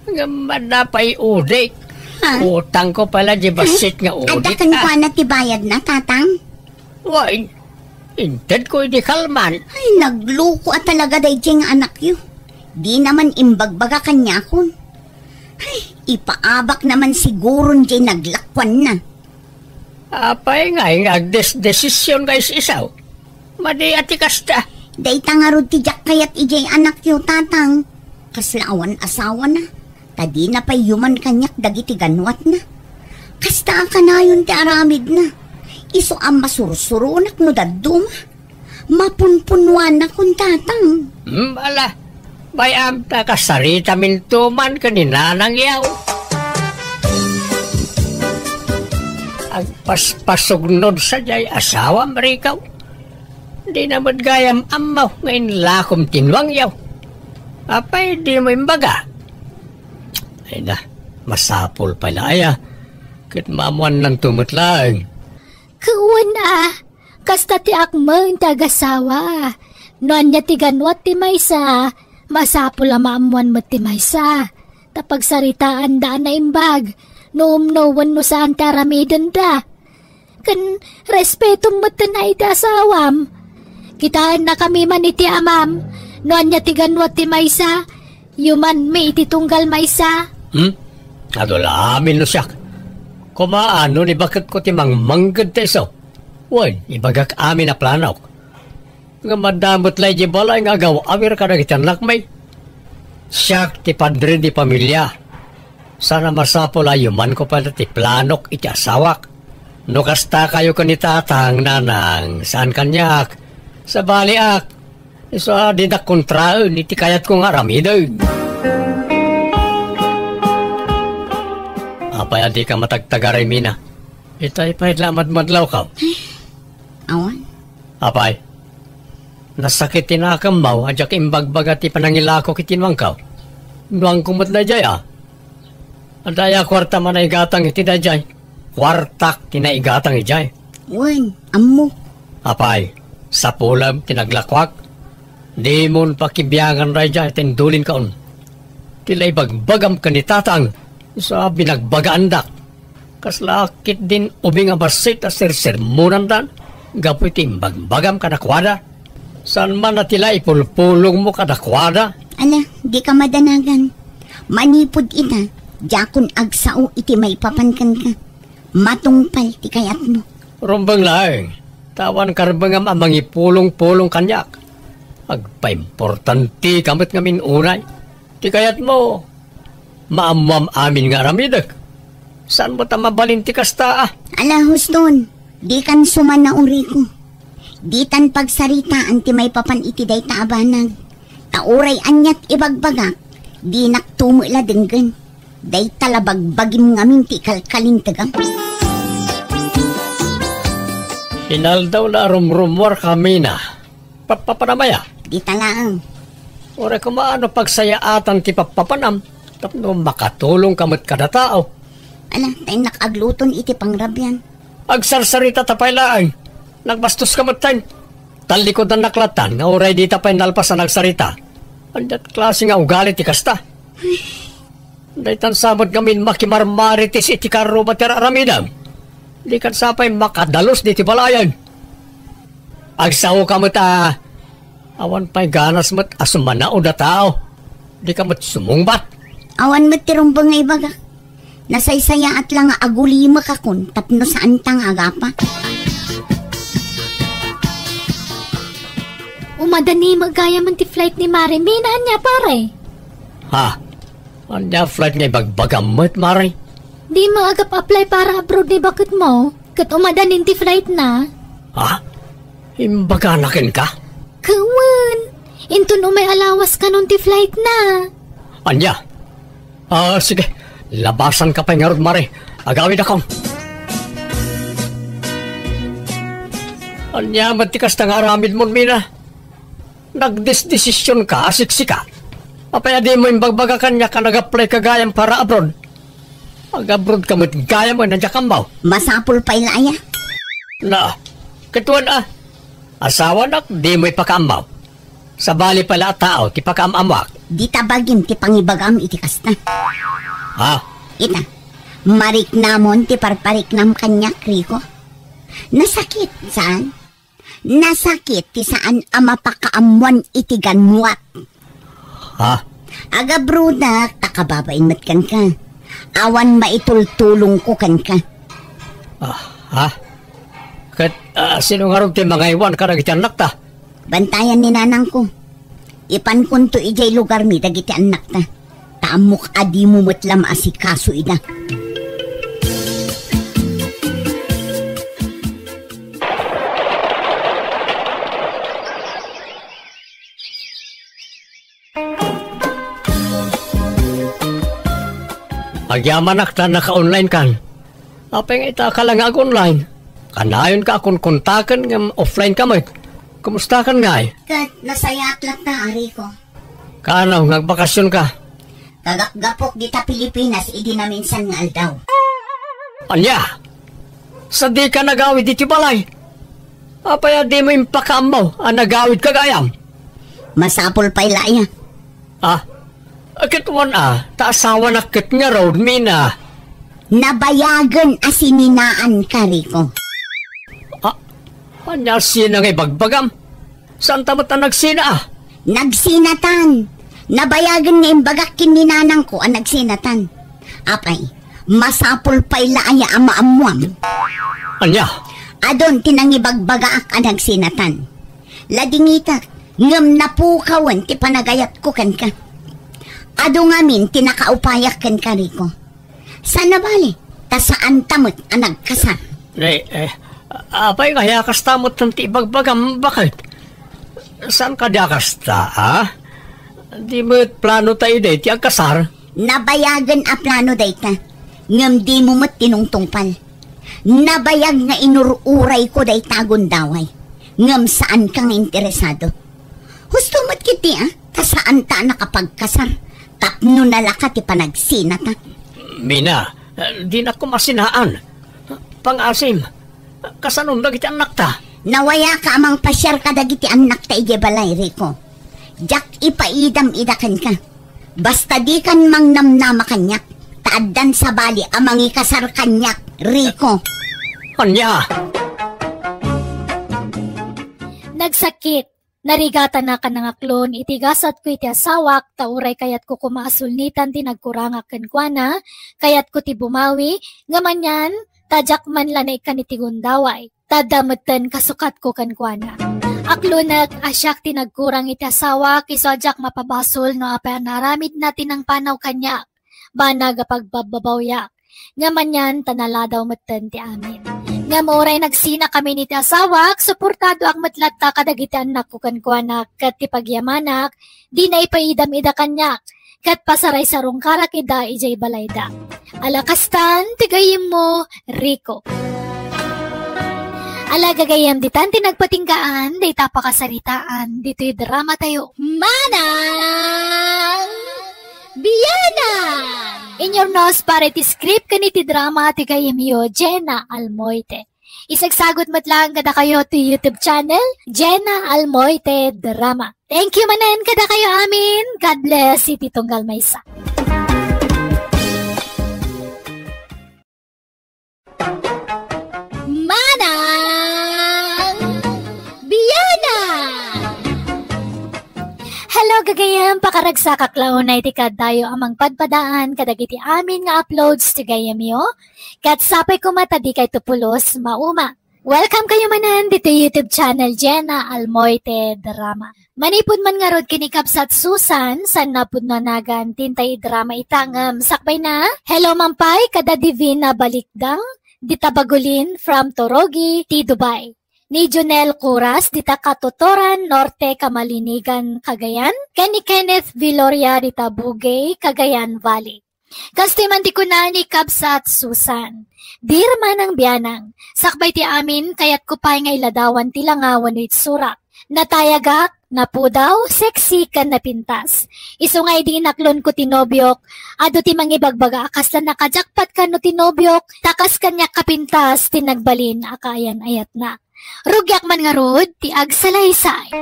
Gamad na pa'y udik. Ha? Utang ko pala di basit nga udik. Adakan ko na tibayad na, tatang? Well, inted ko di kalman. Ay, nagluko at talaga day jeng anak yu. Di naman imbagbaga kanya kon. Ay, ipaabak naman siguro di naglakwan na. Apay nga, agdes-desisyon guys isaw. Madi ati kasta. Day tangarod ti jak kayat ijay anak yu, tatang. Kaslaawan asawa na. Tadi na pa'y yuman kanyak dagiti ganwat na. Kasta ka na yun ti aramid na. Iso ang masursurunak no daduma. Mapunpunwan na kung tatang. Ala, bayam ta kasarita mintuman kaninanang yaw. Agpaspasugnod sa jay asawa marikaw. Di naman gayam amaw ngayon lakom tinwang yaw. Apay di mo imbaga. Ay na, masapol pala aya. Kit mamuan ng tumutlang. Kuwan kasta ti akman tagasawa. Noan niya ti ganwat ti maysa, masapul maamuan mo ti maysa. Tapag saritaan daan na imbag, noom-nowan no saan taramidon da. Kan respeto mo tanay ti asawam. Kitaan na kami man iti amam, noan niya ti ganwat ti maysa, yuman may iti tunggal maysa. Adula amin no siyak. Kumaano ni bakit ko timang manggad teso? Wan, ibagak amin na planok. Nga madamot lay di balay nga gaw awir ka na kitang lakmay. Siyak ti padre di pamilya. Sana masapol ayuman ko pala ti planok iti asawak. No kasta kayo ka ni tatang nanang, saan kanyak? Sa baliak. So di na kontraun iti kayat kong aramidon. Apay adi ka matagtagaray, Mina. Itay pa'y lamad madlaw ka. Awan? Apay, nasakit tinakamaw, adyak imbagbaga ti panangilako kitinwang ka. Nuang kumot na jay, Adaya kwarta man ay gatang iti na jay. Kwartak tinaigatang ijay. Wan, amo. Apay, sa pulam tinaglakwak. Di mon pakibiyangan ray jay, tindulin kaon. Tilay bagbagam ka ni tatang. Sa binagbagaan dak. Kaslakit din ubing abasit a sirsermunan dan. Gapoy timbagbagam kadakwada. San man na tila ipulpulong mo kadakwada? Ala, di ka madanagan. Manipod ita. Jakon agsao iti may papankan ka. Matungpal ti kayat mo. Rumbang laeng. Tawan karbangam amang ipulong-pulong kanyak. Agpa-importanti kamot ngamin unay. Ti kayat mo. Maamuam amin nga ramidag. Saan mo ta mabalinti kasta Ala, huston. Di kan suman na uri ko. Ditan pagsaritaan ti may papan iti day taabanag. Tauray anyat ibagbagak. Di naktumula denggan. Day talabagbagim ngamin ti kalkaling tagang. Inaldaw na rumrumwar kami na. Papanamaya. Di talaang. Ore kumaano pagsayaatan ti papapanam. Tapno makatulong kamot kada tao. Ala, tayo nakagluton iti pangrabyan. Agsarsarita tapay laang. Nagbastos kamot tayo. Talikod ang naklatan nga oray di tapay nalpas na nagsarita. Andat klase nga ugali ti kasta. Daytan samot ngamin makimarmaritis iti karuba ti raramidam. Di kan sapay makadalos di ti balayan. Agsaw kamot awan pa'y ganas mo't asumanao na tao. Di kamot sumungbat. Awan mo't tirumbang nga ibaga. Nasaysaya at lang agulima kakun tapno saan tang agapa. Umadani magaya man ti flight ni Mare. Minaan niya pare. Ha? Anya flight nga ibagbagamot, Mare? Di maagap-apply para abroad ni bakit mo. Kat umadanin ti flight na. Ha? Imbaganakin ka? Kawan. Intun umay alawas ka nun ti flight na. Anya? Sige. Labasan ka pa nga ron, Mare. Agawin akong. Anya, matikas na nga aramid mo, Mina. Nagdesisyon ka, asiksika. Apaya di mo imbagbaga kanya ka nag-apply ka gayam para abroad.Ag-abroad ka mo't gayam mo nandiya kambaw. Masapul pa ilaya. Na, katuan asawa nak, di mo ipakambaw. Sa bali pala tao, ti pakamamwak. Di tabagim ti pangibagam iti kasta. Ha? Ita, mariknamon ti parpariknam kanya, Kriko. Nasakit, saan? Nasakit ti saan mapakaamuan iti ganmuat. Ha? Aga brudak, takababain mat kan ka. Awan maitultulong ko kan ka. Ha? Kat, sino nga rin ti mga iwan ka nagiti anak ta? Bantayan ni nanang ko. Ipan kunto ijay lugar mi dagiti anak ta. Taamok adi mo matlam asikaso ida. Agyaman akta naka-online kan. Apeng ita ka lang online. Kanayon ka akong kontakan ng offline ka mo. Kumusta kan nga Kat nasayat lang na ari ko. Kanaw, nagbakasyon ka. Kagakgapok dita Pilipinas idi na minsan nga aldaw. Anya? Sa di ka nagawid diti balay. Apaya di mo impakamaw ang nagawid kagayam. Masapol pa ilaya. Akit taasawa na kit nga road, Mina. Nabayagan asininaan ka, Rico. Anya sina nga ibagbagam? Saan tamot ang nagsina? Nagsinatan. Nabayagan nga imbagakin ni nanang ko ang nagsinatan. Apay, masapol pa ilaya ang maamuam. Anya? Adon tinangibagbagaak ang nagsinatan. Ladingitak, ngam napukawan ti panagayat ko kan ka. Ado ngamin tinakaupayak kan ka, Rico. Sana bali, ta saan tamot ang nagkasar. Apay kaya kastamot ng tibagbagam, bakit? Saan ka di akasta, ha? Di mo plano tayo day, ti agkasar? Nabayagan a plano dayta. Ngam di mo mat tinungtungpal. Nabayag nga inururay ko dayta gundaway. Ngam saan kang interesado. Husto mat kiti kasaan ta nakapagkasar. Tapno nalaka ti panagsinata. Mina, di na ko masinaan. Pang-asim, kasanong dagiti anak ta? Nawaya ka amang pasyar ka dagiti anak ta igebalay, Rico. Jak ipaidam-idakan ka. Basta di kan mang namnama kanyak. Taaddan sa bali amang ikasar kanyak, Rico. Anya? Nagsakit. Narigatan na ka nga klon, itigasat ko iti asawak, tauray kayat ko kumaasulnitan ti nagkurangak kenkwana, kayat ko ti bumawi, ngamanyan, tajak man lanay ka ni ti gundaway, tadametan kasukat ko kenkwana. Aklunak asyak ti nagkurang iti asawak, isajak mapabasol no apa naramid natin ang panaw kanyak, banag pagbababawyak, ngamanyan tanala daw metan ti amin. Nga moray nagsina kami ni ti asawak, suportado ang matlatta kadagiti anak ko kankwanak, kat ti pagyamanak, di na ipaidam ida kanyak, kat pasaray sarong karak ida ijay balayda. Alakastan, tigayim mo, Rico. Alagagayam ditan tinagpatinggaan, day tapakasaritaan, dito'y drama tayo. Manang Biyanang! In your nose para ti script kaniti drama tigayim yo, Jenna Almoite. Isagsagot matlang kada kayo to YouTube channel, Jenna Almoite Drama. Thank you manen kada kayo amin. God bless si Titonggal Maysa. Hello gagayam, pakaragsak aklaon na iti kadayo amang padpadaan kadagiti amin nga uploads ti gayam yo. Kat sapay kumatadi kay tupulos mauma. Welcome kayo manan dito YouTube channel Jenna Almoite Drama. Manipod man nga rod kinikapsat Susan, san napod na nagan tintay drama itangam sakbay na. Hello mampay, kada divina balikdang, ditabagulin from Torogi, ti Dubai. Ni Jonel Curas, dita Katotoran, Norte, Kamalinigan, Cagayan. Ken ni Kenneth Viloria, dita Bugay, Cagayan Valley. Kastiman di ko na ni Kabsat Susan. Dir man ang biyanang, sakbay ti amin, kayat ko pa nga iladawan ti langawan with surak. Natayagak, napudaw, sexy kan napintas. Isungay di naklon ko tinobyok, ado ti mangibagbaga akas na nakajakpat kan no tinobyok, takas kanya kapintas, tinagbalin akayan ayat na. Rugyak man nga rod, ti agsalaysay.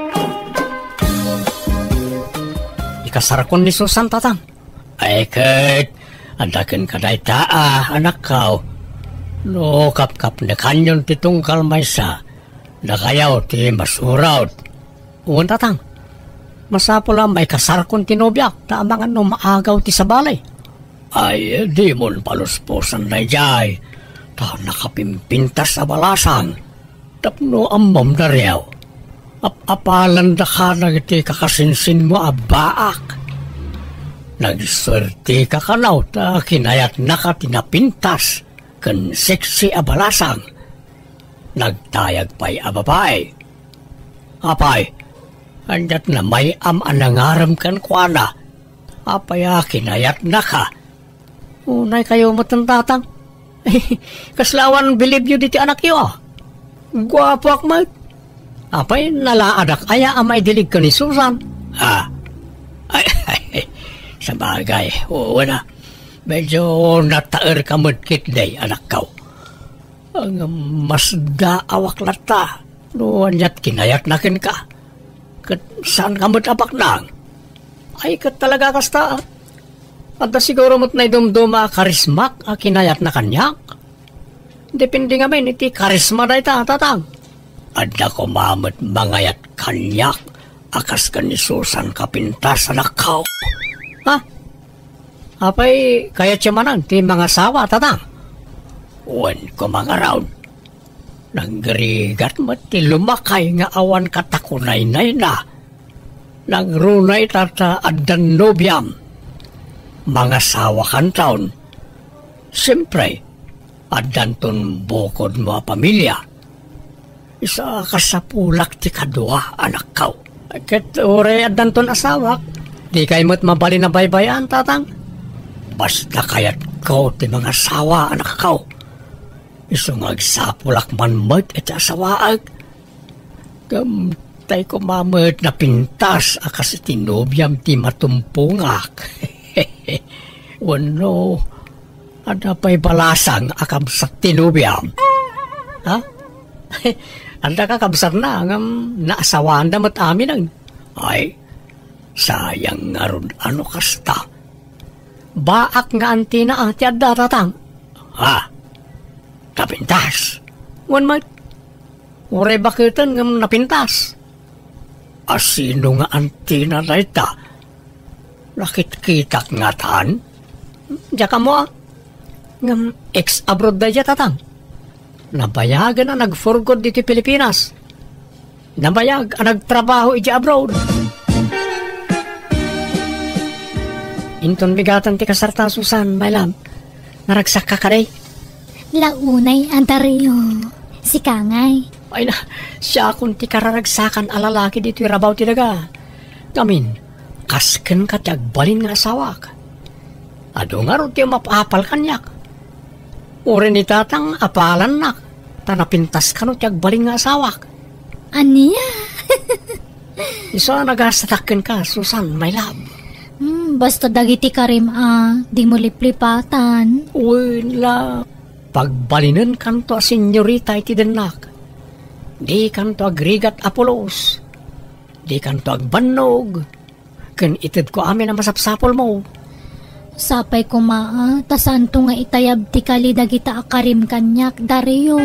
Ikasarakon ni Susan tatang. Ay kat, andakin ka day taa, anak kao. No, kap-kap na kanyon ti Tunggal Maysa. Nakayaw ti masuraw. Uwan tatang, masapula may kasarakon ti nobyak, taamangan no maagaw ti sabalay. Ay, di mon paluspusan na jay. Ta nakapimpintas sa balasang. Tapno amam na riyaw. Apalan da ka na iti kakasinsin mo abaak. Nagswerte ka kanaw ta kinayat na ka tinapintas kan seksi abalasang. Nagtayag pa'y ababay. Apay, andat na may anangaram kan kuana. Apaya kinayat na ka. Unay kayo matantatang. Kaslawan believe you diti anak yo. Gwapo akmat. Apay nalaadak aya amay dilig ka ni Susan. Ha? Ay, sa bagay. Oo na. Medyo nataer ka mudkit day, anak kaw. Ang mas daawak lata. Noon yat kinayat nakin ka. Kat saan ka mutapak nang? Ay, kat talaga kasta. At siguro mo't na idumduma karismak a kinayat na kanyak. Depende nga men, iti karisma da ita, tatang. Adda ko mamot mangayat kanyak, akas ka ni Susan kapintas anak kao. Ha? Apay, kaya manan, ti mga sawa, tatang. Uwan ko mga round. Nanggarigat mo, ti lumakay nga awan katakunay-nay na. Nangrunay tata addan nobyam. Mga sawa kan taon. Siyempre, adanton bukod mo pamilya. Isa ka sa pulak ti kadwa, anak kaw. Ket ore adanton asawak, di kay mo't mabali na baybayan, tatang. Basta kayat ko ti mga asawa, anak kaw. Isong agsapulak man mo't iti asawaag. Gamtay ko mamot na pintas akas iti nobyam ti matumpungak. Wano, ada pa'y balasang akabsat tinubyam. Ha? Anda ka kabsat na, naasawaan na mat amin ang. Ay, sayang nga ron, ano kasta? Baak nga antina ang tiadaratang. Ha? Napintas. Wan mat, ure bakitan nga napintas. Asino nga antina na ita? Nakit-kitak nga taan? Diya ka mo ah. Ngam ex-abroad da dya tatang. Nabayagan na nag-forgod dito Pilipinas. Nabayag ang nagtrabaho iti abroad. Inton bigatan ti kasarta Susan, my love. Naragsak ka ka day. Launay, Antario. Si Kangay. Ay na, siya kung ti kararagsakan alalaki dito irabaw ti daga. Ngamin, kasken ka ti agbalin nga asawak. Ado nga ron ti mapapal kanyak. Uri ni tatang apalan nak. Tanapintas ka no ti agbalin nga asawak. Aniya? Iso nagasatakin ka, Susan, my love. Basta dagiti karim di mo liplipatan. Uy, la. Pagbalinan kanto a senyorita iti denak. Di kanto agrigat Apolos. Di kanto agbannog. Ken ited ko amin na masapsapol mo. Sapay ko tasanto nga itayab ti kali dagita akarim kanyak, Dario.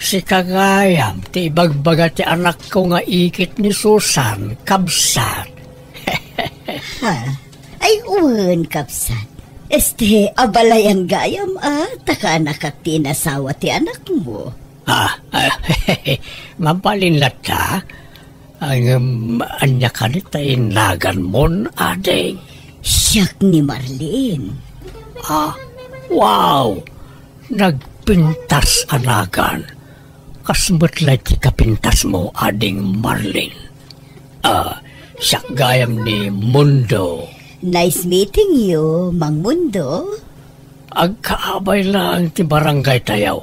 Si Kagayam, ti ibagbaga ti anak ko nga ikit ni Susan, kabsat. Ay, uwan, kapsan. Abalay ang gayam, taka anak ti nasawa ti anak mo. Mapalinlat ka? Ang anya ka ni tainagan mon, ading. Siyak ni Marlene. Wow! Nagpintas anagan. Kasmatlay ti kapintas mo, ading Marlene. Siyak gayam ni Mundo. Nice meeting you, Mang Mundo. Agkaabay lang ti barangay tayaw.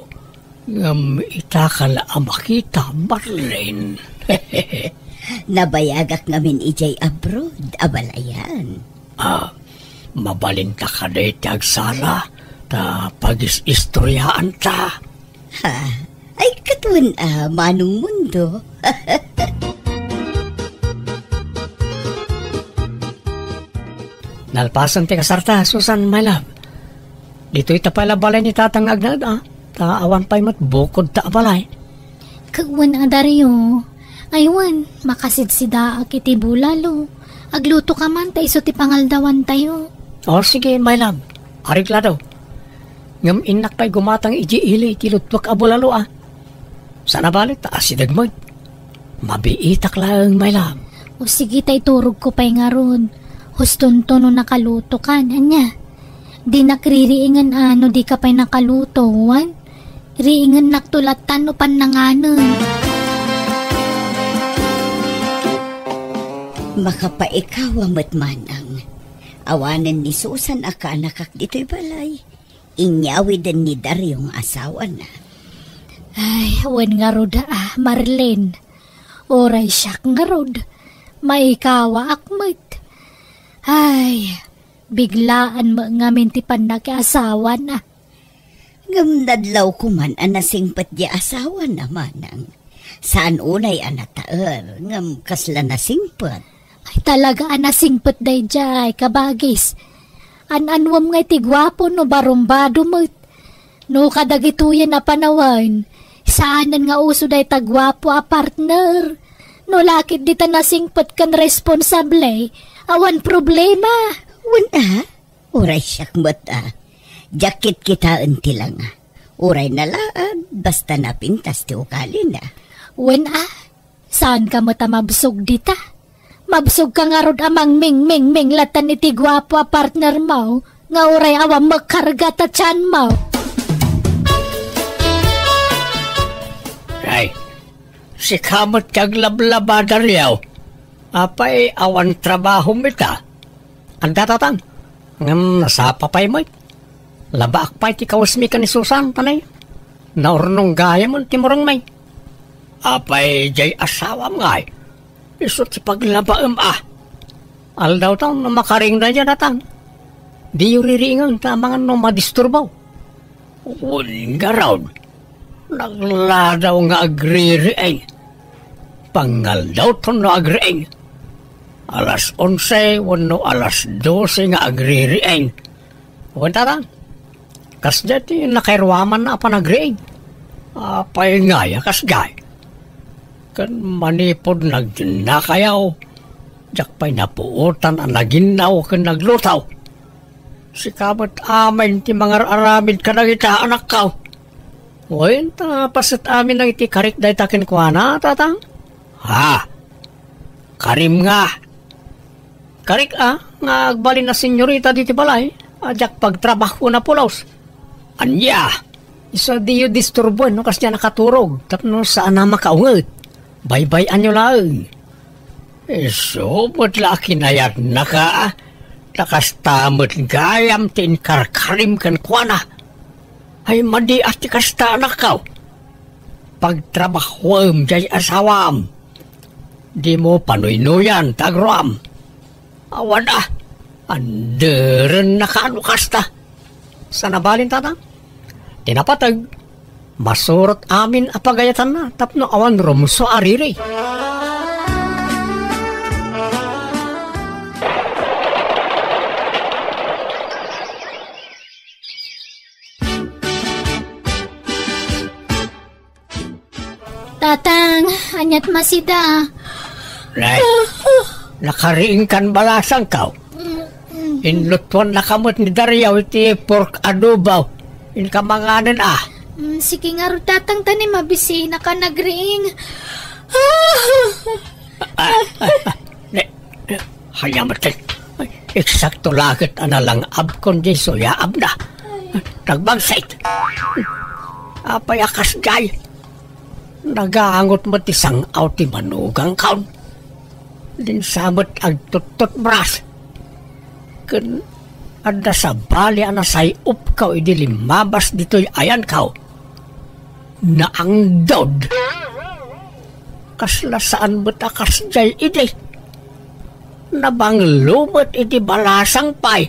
Ngam itakal ang makita, Marlene. Nabayagak ngamin ijay abroad, abalayan. Mabalinta ka na iti agsala, ta pag-istoryaan ta. Ay, katuan Manong Mundo. Nalpasan ti kasarta, Susan, my love. Dito ita pala balay ni tatang agnad, Taawan pa'y matbukod ta balay. Kagwan Dario. Aywan, makasidsida akiti bulalo. Agluto ka man, ta iso ti pangaldawan tayo. Sige, my love. Ariklado. Ngam inak pa'y gumatang iji-ili, tilutwak abulalo, Sana balit, taasidag mo. Mabiitak lang, my love. O sige, tay turog ko pa'y nga ron. Hustonto no nakaluto ka, anya. Di nakririingan di ka pa'y nakaluto, wan. Riingan naktulatan no pananganan. Makapaikaw amat manang. Awanan ni Susan aka nakak dito'y balay. Inyawidan ni Daryong asawa na. Ay, wan nga rod Marlene. Oray siyak nga rod. Maikawa akmat. Ay, biglaan mo nga mintipan na asawa na. Ngam nadlaw ko man anasingpat di asawa na manang. Saan unay anataer, ngam kasla nasingpat. Ay talaga anasingpat day jay, kabagis. Ananwam nga tigwapo no barumbado mo't. No kadagituyan na panawan. Saanan nga uso day tagwapo partner. No lakit dita nasingpat kan responsable. Awan problema. Wan Uray siyak mata. Jakit kita enti lang Uray nalaan, basta napintas ti ukali na. Wan saan ka mata mabsog dita? Mabsog ka nga rod amang ming latan iti gwapo partner mo. Nga uray awang magkarga ta tiyan mo. Ay, si kamot kag lablabadar yaw. Apay awan trabaho mita. Ang tatatang, ngam nasapapay mo. Labaak pa'y ti kawasmi ka ni Susan, tanay. Naurnong gaya mo, timurang may. Apay jay asawa ngay. Isot si paglabaam Aldaw tang na makaring na dyan atang. Di yuriringan ta mga no madisturbaw. Uling garaw. Nagladaw nga agririeng. Pangal daw to no agrieng. Alas 11, wano alas 12 nga agririeng. Wanta tang. Kas dati nakairwaman na panagrieng. Apay ngaya kas gay. Kan manipod nagdinakayaw. Diyak pa'y napuutan ang naginaw kan naglutaw. Si kamat amin ti mga aramid ka nagita anak ka. Ngayon ta pasit amin nang iti karik dahi takin kwa na tatang. Karim nga. Karik nga agbalin na senyorita diti balay, ajak pagtrabaho na pulos. Anya, isa di yu disturbuan no kasya nakaturog, tapno saan na makaungat. Bye-bye anyo lang. So, matla kinayag na ka, nakastamot gayam tin karkarim kan kuana. Ay madi at kasta na ka. Pagtrabahom jay asawam. Di mo panuy-nuyan, tagram. Awan anderen na kaano kasta. Sa nabalin tatang? Tinapatag. Masurot amin apagayatan na, tapno awan rumso ariri. Tatang, anyat masida. Nay, nakariing kan balasang kaw. Inlutuan na kamot ni Dariaw iti pork adobaw. Inkamanganan Sige nga ro tatang tani mabisi na ka nagriing. Hayamatay. Eksakto lagat analang abkon di soya abna. Nagbangsait. Apay akas jay. Nagaangot mo ti sang ti manugang kaon. Din sabot ag tutut bras. Kun ada sa bali anasay upkaw idi limabas dito'y ayan kaw. Na ang dod. Kaslasaan mo't akas jay idi. Nabang lumot idi balasang pay.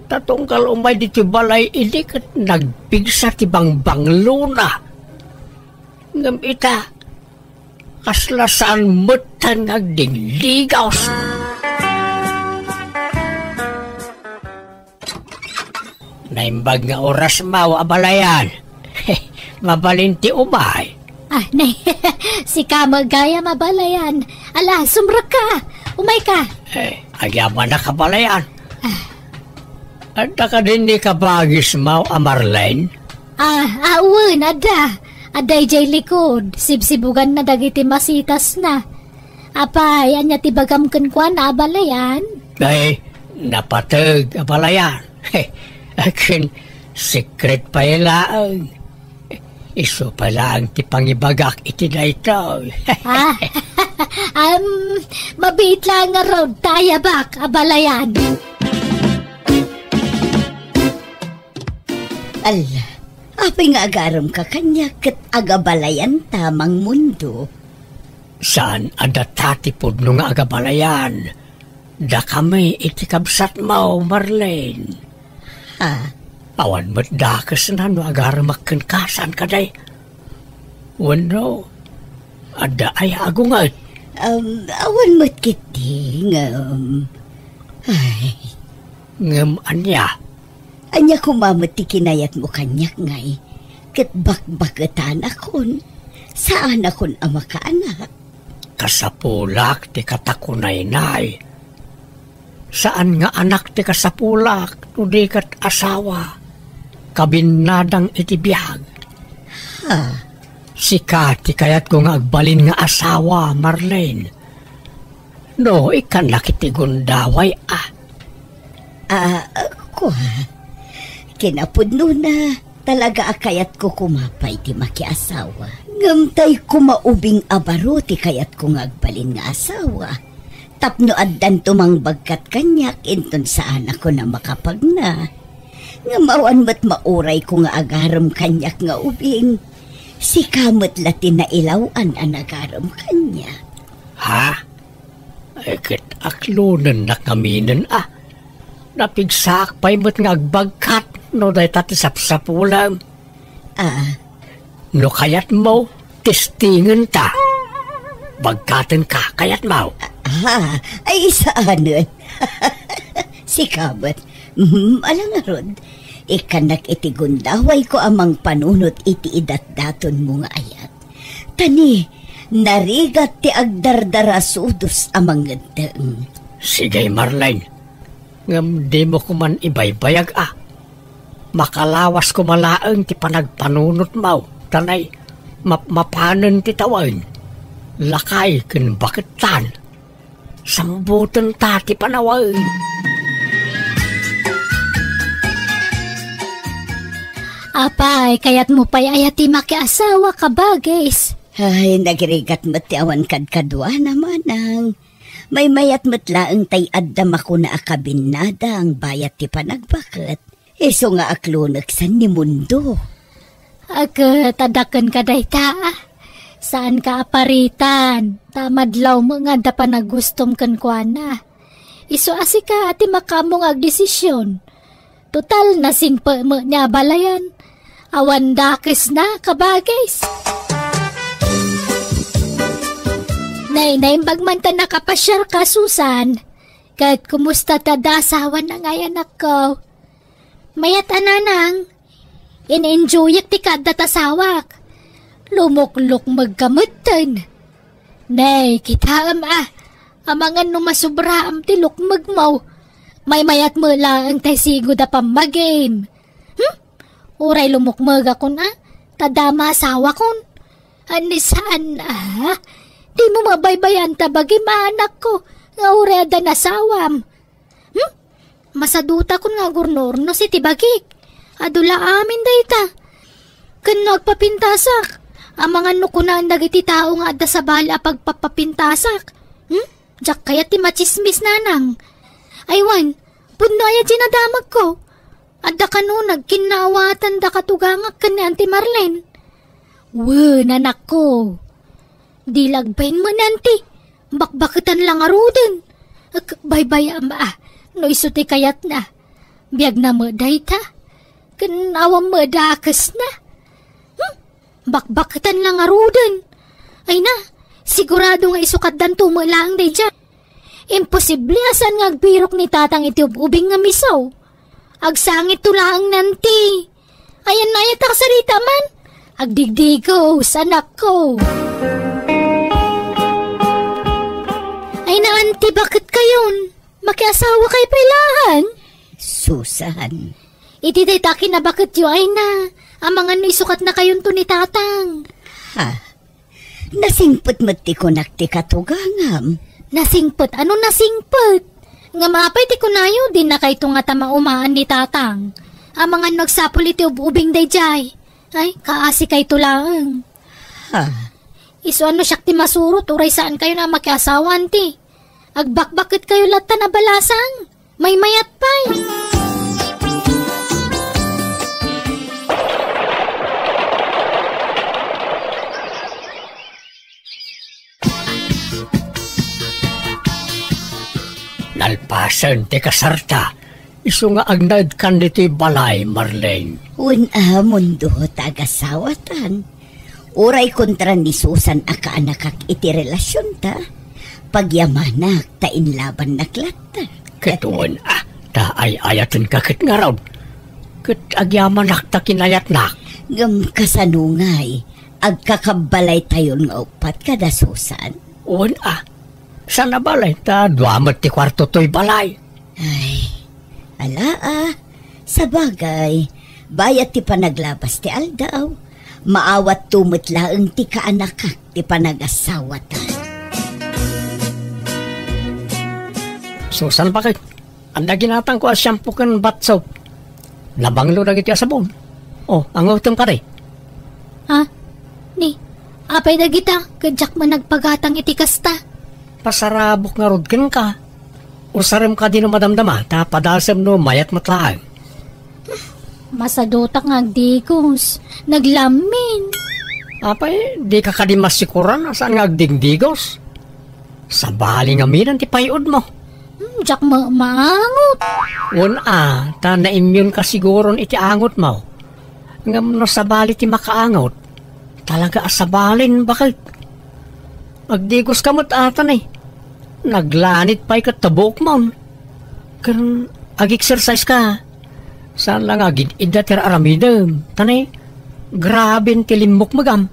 Tatungkal umay diti balay idi kat nagpigsa ti bangbanglo na. Ngam ita, kaslasaan mo't nagdingligaws. Naimbag nga oras mau abalayan. Mabalinti umay. Nay, si ka magaya mabalayan. Ala, sumra ka. Umay ka. Agyaman na kabalayan. Anta ka din di kabagis mau Marlene? Awan, ada. Aday jay likod. Sibsibugan na dagiti masitas na. Apay, anya tibagam kenkwan na abalayan? Ay, napatag abalayan. Akin, secret pa ilaang. Iso pala ang tipangibagak iti na ito. Mabit lang nga road tayabak, abalayan. Ala, apay nga agaram ka kanya kat agabalayan tamang mundo. Saan ada tatipod nung agabalayan? Da kami iti kabsat mo, Marlene. Awan mo't dakas na no agaramak kasan ka day. Wano, ada ay agungat. Awan mo't kiti, ay. Ngam anya. Anya kumamot ti kinayat mo kanyak ngay. Kat bakbagatan akon. Saan akon ama ka anak? Kasapulak ti katakunay-nay. Saan nga anak ti kasapulak no di kat asawa? Kabinadang iti biyag. Sika ti kayat ko nga agbalin nga asawa, Marlene. No, ikan lakiti gundaway Kinapudno na talaga akayat ko kumapay ti makiasawa. Ngamtay kumaubing abaro ti kayat ko nga agbalin nga asawa. Tapno addan tumang bagkat kanyak inton saan ako na makapagna. Nga mawan mat mauray ko nga agaram kanyak nga ubing. Si kamot latin na ilawan ang agaram kanya. Ha? Eket aklunan na kaminan Napigsak pa'y mo't nga agbagkat no day tatisap-sapulam. No kayat mo, testingan ta. Bagkatan ka, kayat mo. Ay saanon. Si kamot. Alang nga rod, ikanak iti gundaway ko amang panunot iti idat-daton mo nga ayat. Tani, narigat ti agdardara sudos amang gandang. Sige, Marlene. Ngam di mo kuman ibaybayag Makalawas ko malaang ti panagpanunot mo. Tanay, mapanan ti tawain. lakay ken baketan. Sambutan tati panawain. Apay, kaya't mo pa'y ayati makiasawa ka bagis. Ay, nagrigat matiawan kadkadwa naman ang. May mayat matlaang tay addam ako na akabinada ang bayat ti panagbakat. Iso nga aklonak san ni mundo. Tadakan ka dayta. Saan ka aparitan? Tamadlaw mo nga da panagustom kan kuana. Iso asi ka ati makamong agdesisyon. Total nasing pa mo niya balayan. Awan dakis na kabagis. Nay, bagmanta nakapasyar ka, Susan. Kahit kumusta tadasawan na nga anak ko. Mayat ananang, in-enjoy ti kadatasawak. Lumuklok magkamutan. Nay, kita amangan no masubra am tilok magmaw. May mayat mo lang tay sigo da pamagim. Uray lumukmag ako na, tadama asawa kon. Anisaan di mo mabaybayan tabagi maanak ko, nga uray da nasawam. Masaduta kon nga gurnurno si tibagik. Adula amin dayta. Kan nagpapintasak, amangan no kunaan dagiti tao nga adda sa bala pagpapapintasak. Diyak kaya ti machismis nanang. Aywan, pudno aya ginadamag ko. Adda ka no nagkinawatan da katugangak ka ni Auntie Marlene. Nanak ko. Di lagbayin mo nanti. Bakbakitan lang arudin. Baybay no isuti kayat na. Biyag na mo dayta. Kanawang mo dakas na. Bakbakitan lang arudin. Ay na, sigurado nga isukat dan tumalang day dyan. Imposible asan nga agbirok ni tatang iti ubing nga misaw. Agsangit tulang nanti. Ayan na yata sarita man. Agdigdigos, anak ko. Ay na, auntie, bakit kayon? Makiasawa kay pailahan? Susan. Iti daytakin na bakit yu ay na. Amangan no isukat na kayon to ni tatang. Nasingput mo ti kunak ti katugangam. Nasingput? Ano nasingput? Nga mapay ti kunayo din na kay nga tamaumaan ni tatang. Amangan nagsapul iti ubing dayjay. Ay, kaasi kay tulang. Iso ano siyak ti masurot, uray saan kayo na makiasawan ti. Agbakbakit kayo lata na balasang. May mayat pa'y. Nalpasan ti kasarta. Iso nga agnad kan diti balay, Marlene. Mundo tagasawatan. Uray kontra ni Susan akaanakak iti relasyon ta. Pagyamanak ta inlaban naklata. Ketuon ta ay ayatan kakit nga raw. Ket agyamanak ta kinayat nak. Gam kasanungay, agkakabalay tayon nga upat kada Susan. Sana balay ta duamat ti kwarto to'y balay. Ay, sa bagay, bayat ti panaglabas ti aldaw, maawat tumitlaang ti kaanakak ti panagasawatan. Susan, bakit? Anda ginatang ko as shampoo kan bath soap. Nabanglo na giti asabon. Ang utom ka rin. Apay na kita, kadyak man nagpagatang itikasta. Pasarabok nga rodgan ka. Usarem ka din no madamdama, ta padasem no mayat matlaan. Masadotak nga agdigos, naglamin. Apay, di ka kadimas sikuran, saan nga agdingdigos? Sa bali nga minan ti payod mo. Diyak maangot. Ta na-immune ka siguron iti angot mo. Ngam no sa bali ti makaangot. Talaga asabalin, bakit? Agdigos kamot atan Naglanit pa'y katabok mo. Kan ag-exercise ka. Saan lang agin-ida tira aramidam. Grabe ti limbok magam.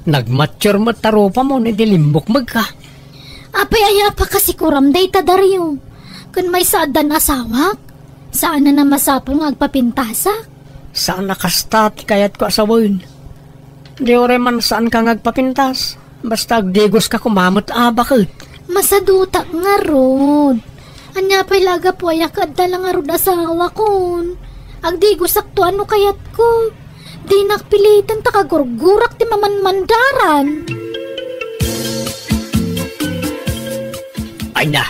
Nagmature matarupa mo ni limbok mag ka. Apay aya pa kasi kuram day tadaryo. Kan may saadan asawak. Saan na masapol nga agpapintasak? Saan nakastat kayat ko asawin? Di ore man saan ka ngagpapintas? Basta agdigos ka kumamot bakit? Masaduta nga rod. Anya pa'y laga po ayakad na lang nga rod asawa kon. Agdigos sakto ano kayat ko. Di nakpilitan takagurgurak ti mamanmandaran. Ay na,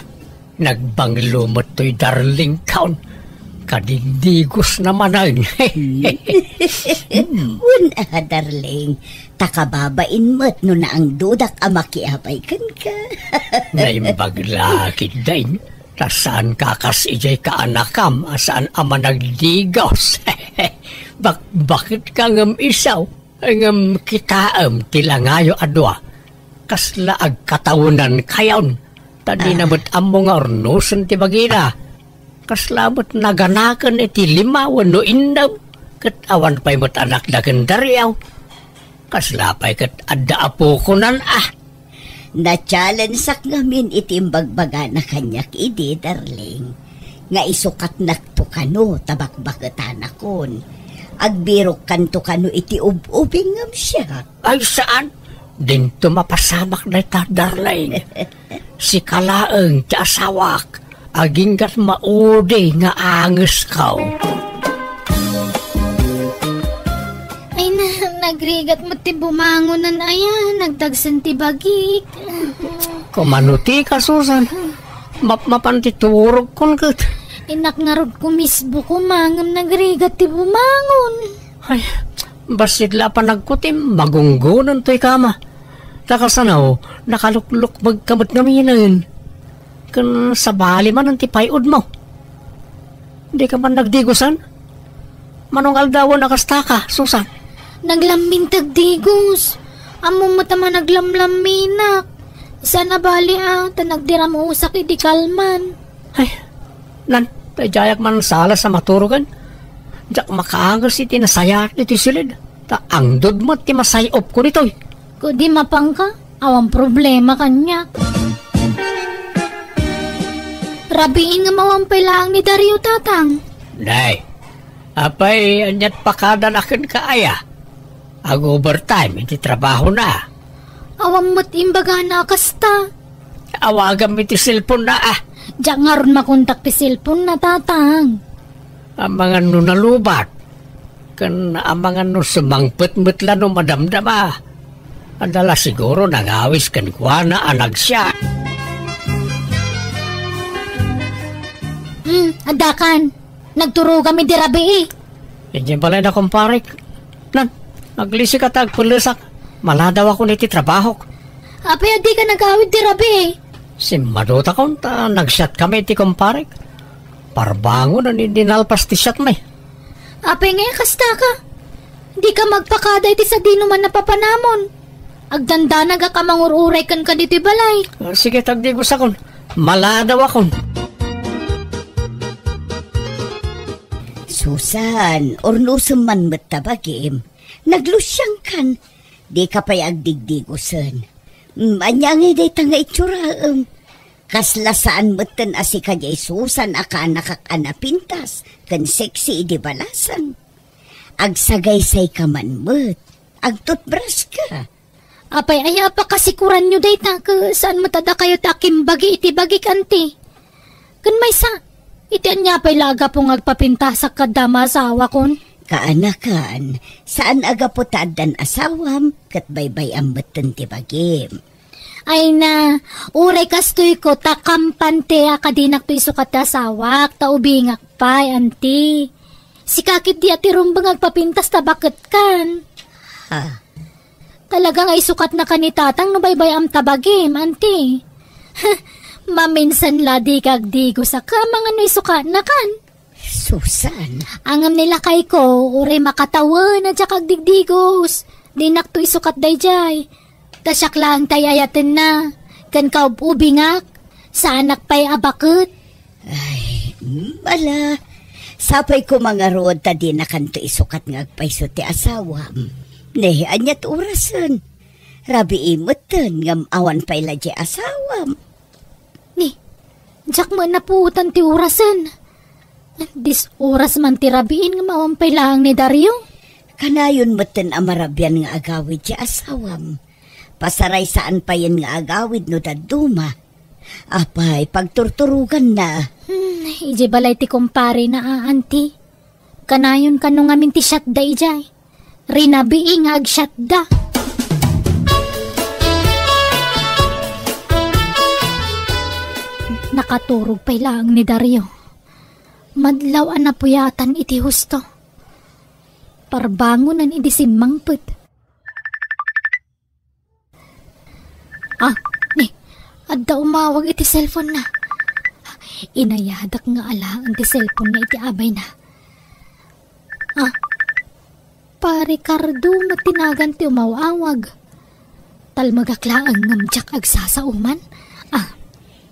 nagbanglumot to'y darling kaon. Kadindigos naman ay. Una, darling. Takababain mo't no na ang dudak amakiapay kan ka. Naimbaglakid din. Saan kakas ijay ka anakam, saan ama nagdigos. Bakit ka ngam isaw? Ngam kitaam tilangayo adwa. Kasla agkatawunan kayon. Tadi nabot among ornusan ti bagina. Kaslabot naganakan iti lima wano indaw. Kat awan pa'y mo't anak na gandaryaw. Kaslapay kat adda apo kunan Na-challenge sak ngamin itimbagbaga na kanyak idi, darling. Nga isukat nakto kano tabakbakatan akon. Agbirok kanto kano iti ubing ngam siya. Ay saan? Dinto mapasamak na ita, darling. Si kalaeng ti asawak. Aging kat maudi nga anges kaw. Ay na, nagrigat mo ti bumangonan ayan. Nagdagsan ti bagik. Kumanuti ka, Susan. Mapantitulog kon kat. Inak nga rod kumisbo kumangam nagrigat ti bumangon. Ay, basidla pa nagkutim. Magunggunan to'y kama. Takasanaw, nakalukluk magkamot ngaminan. Kan sa bali man ang tipayod mo. Hindi ka man nagdigusan? Manong aldawan nakasta ka, Susan? Naglambing tagdigos. Amo mo tama naglamlaminak. Sana bali nagdiram usak iti kalman. Ay, tajayak man sala sa maturugan. Diyak makaangas iti nasayat iti silid. Angdod mo ti masayop ko nito. Kudi mapang ka, awang problema kanya. Rabiin nga mawampay lang ni Dario tatang. Nay, apay anyat pakadan akin kaaya. Ag overtime, iti trabaho na. Awang mo't imbaga na kasta. Awagam iti cellphone na Diyak nga ron makontak ti cellphone na tatang. Ang mga nalubat. Kan ang mga sumangpet-met lang madamdama. Adala siguro nangawis kan kwa na anag siya. Adakan. Nagturo kami di rabi Hindi pala na kumparik. Naglisi ka tagpulisak. Maladaw ako niti trabaho. Apay, di ka nagawid di rabi Si Maduta ko, nag-shot kami ti kumparik. Parbango na dinalpas ti shot may. Apay ngayon kasta ka. Di ka magpakada iti sa di naman napapanamon. Agdanda naga ka mangururay kan ka diti balay. Sige, tagdigos akon. Maladaw akon. Susan, ornusam man matabagim. Naglusyang kan. Di ka pa'y agdigdigusan. Anyang day tanga itsuraam. Kaslasaan matan asi ka jay Susan aka nakakaanapintas. Kan sexy di balasan. Agsagaysay ka man mat. Agtutbras ka. Apay, ay apa kasikuran nyo day ta saan matada kayo takim bagi iti bagi kanti. Kan may sa, iti anya pa'y laga pong agpapinta sa kadama asawa kon. Kaanakan, saan aga po taadan asawam, kat baybay ang batan ti bagim. Ay na, uray kastoy ko, takampante akadinak to isukat asawak, taubingak pa'y, anti. Si kakit di ati rumbang agpapintas tabakit kan. Ha? Talagang ay sukat na kanitatang no baybay am tabagim, anti. Maminsan ladi kagdigo sa kamang ano isukat na kan. Susan. Angam nila kay ko, uray makatawan at saka digdigos. Dinak to isukat dayjay. Tasyak lang tayayatin na. Kan kaububingak. Sa anak pa'y abakot. Ay, bala. Sapay ko mga rood ta di na kanto isukat ng agpayso ti asawam. Nehi anyat orasan. Rabi imutan ngam awan pa'y ladya asawam. Ni, jak mo napuutan ti orasan. Dis oras man tirabiin nga mawampay lang ni Dario. Kanayon matan amarabyan nga agawid ti asawam. Pasaray saan pa yan nga agawid no daduma. Apay, pagturturugan na. Ije balay ti kumpare na auntie. Kanayon kanong amin ti syatda ijay. Rinabi nga ag syatda. Nakaturog pa lang ni Dario. Madlaw an napuyatan iti husto. Parbangonan iti simmangpet. Adda umawag iti cellphone na. Inayadak nga alaan ti cellphone na iti abay na. Pa Ricardo matinagan ti umawawag. Talmagaklaan ngamjak agsasauman.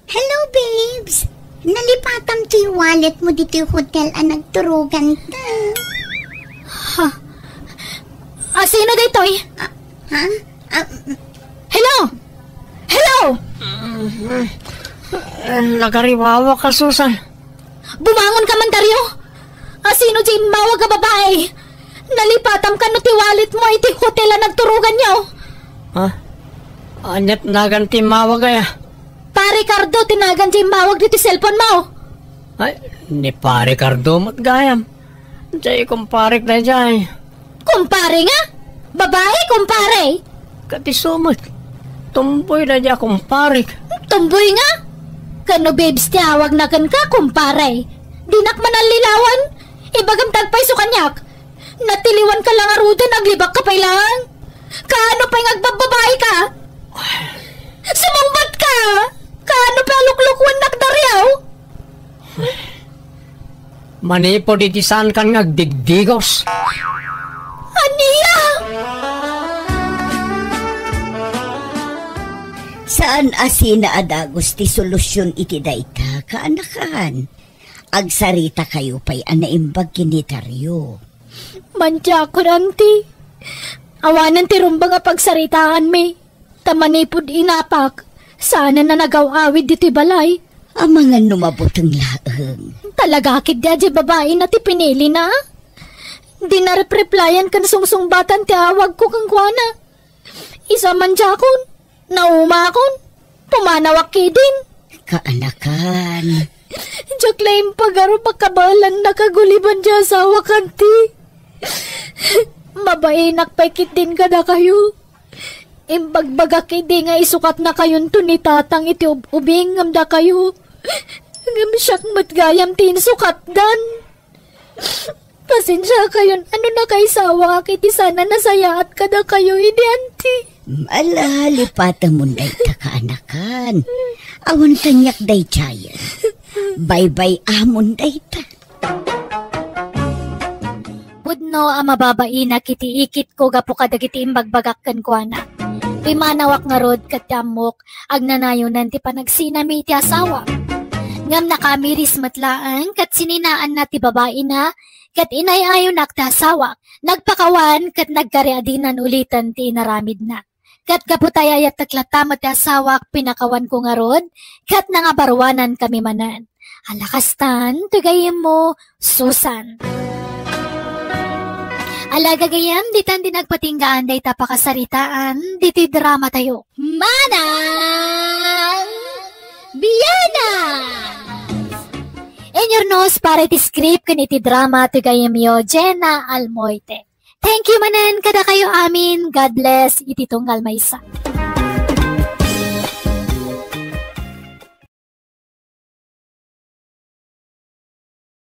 Hello, babes. Nalipatam ti wallet mo dito hotel ang nagturugan ta. Sino ditoy? Hello? Hello? Nagariwawa ka, Susan. Bumangon ka man, Dario. Sino di mawag ka babae? Nalipatam ka no ti wallet mo iti hotel ang nagturugan niyo. Anyat nagan ti mawag ay. Pa Ricardo, tinagan di mawag dito cellphone mo. Ay, ni pa Ricardo matgayam. Jay kumparik na jay. Kumpare nga? Babae, kumpare? Katisumot. Tumboy na jay kumparik. Tumboy nga? Kano babes tiyawag na kan ka, kumpare? Dinak man ang lilawan? Ibagam tagpay so kanyak. Natiliwan ka lang aruda, naglibak ka pa lang. Kaano pa yung agbababae ka? Sumumbat ka! Kaano pa luklukwan nagdaryaw? Manipo ditisan kan ngagdigdigos. Aniya! Saan asina adagos ti solusyon iti dayta, kaanakan? Agsarita kayo pa'y anaimbag kinitaryo. Mantya ko nanti. Awanan ti rumba nga pagsaritaan mi. Tamanipod inapak. Sana na nagaw-awid dito balay. Ang mga numabotong laeng. Talaga kid di babae na ti pinili na. Di na replyan kan sungsungbatan ti awag ko kang kuana. Isa man jakon. Naumakon. Pumanawak kidin. Kaanakan. Jaklaim pagaro pagkabalan nakaguliban dya sa wakanti. Mabainak paikit din ka na kayo. Imbagbagak hindi nga isukat na kayon to ni tatang iti ubing ngamda kayo. Ngam siyak matgayam tin sukat dan. Pasensya kayon, ano na kay sawa kiti sana nasayaat ka na kayo, hindi anti. Malalipatan mo day kakaanakan. Awan kanyak day chayan. Bye-bye amon day ta. Pudno ang mababai na kiti ikit ko gapo kadagiti imbagbagak kan kuana. Pimanawak nga rod katyamok ag nanayonan ti panagsinami ti asawa. Ngam nakamiris matlaan kat sininaan na ti babae na kat inayayon nak ti asawa. Nagpakawan kat nagkariadinan ulitan ti inaramid na. Kat kaputayayat taklatamat ti asawa pinakawan ko nga rod kat nangabarwanan kami manan. Alakastan, tugayem mo, Susan. Alagagayam, ditan din nagpatinggaan day tapakasaritaan, diti drama tayo. Manang Biyana! In your nose, para iti script kan iti drama tugayem yo, Jenna Almoite. Thank you manan kada kayo amin. God bless, iti tunggal maysa.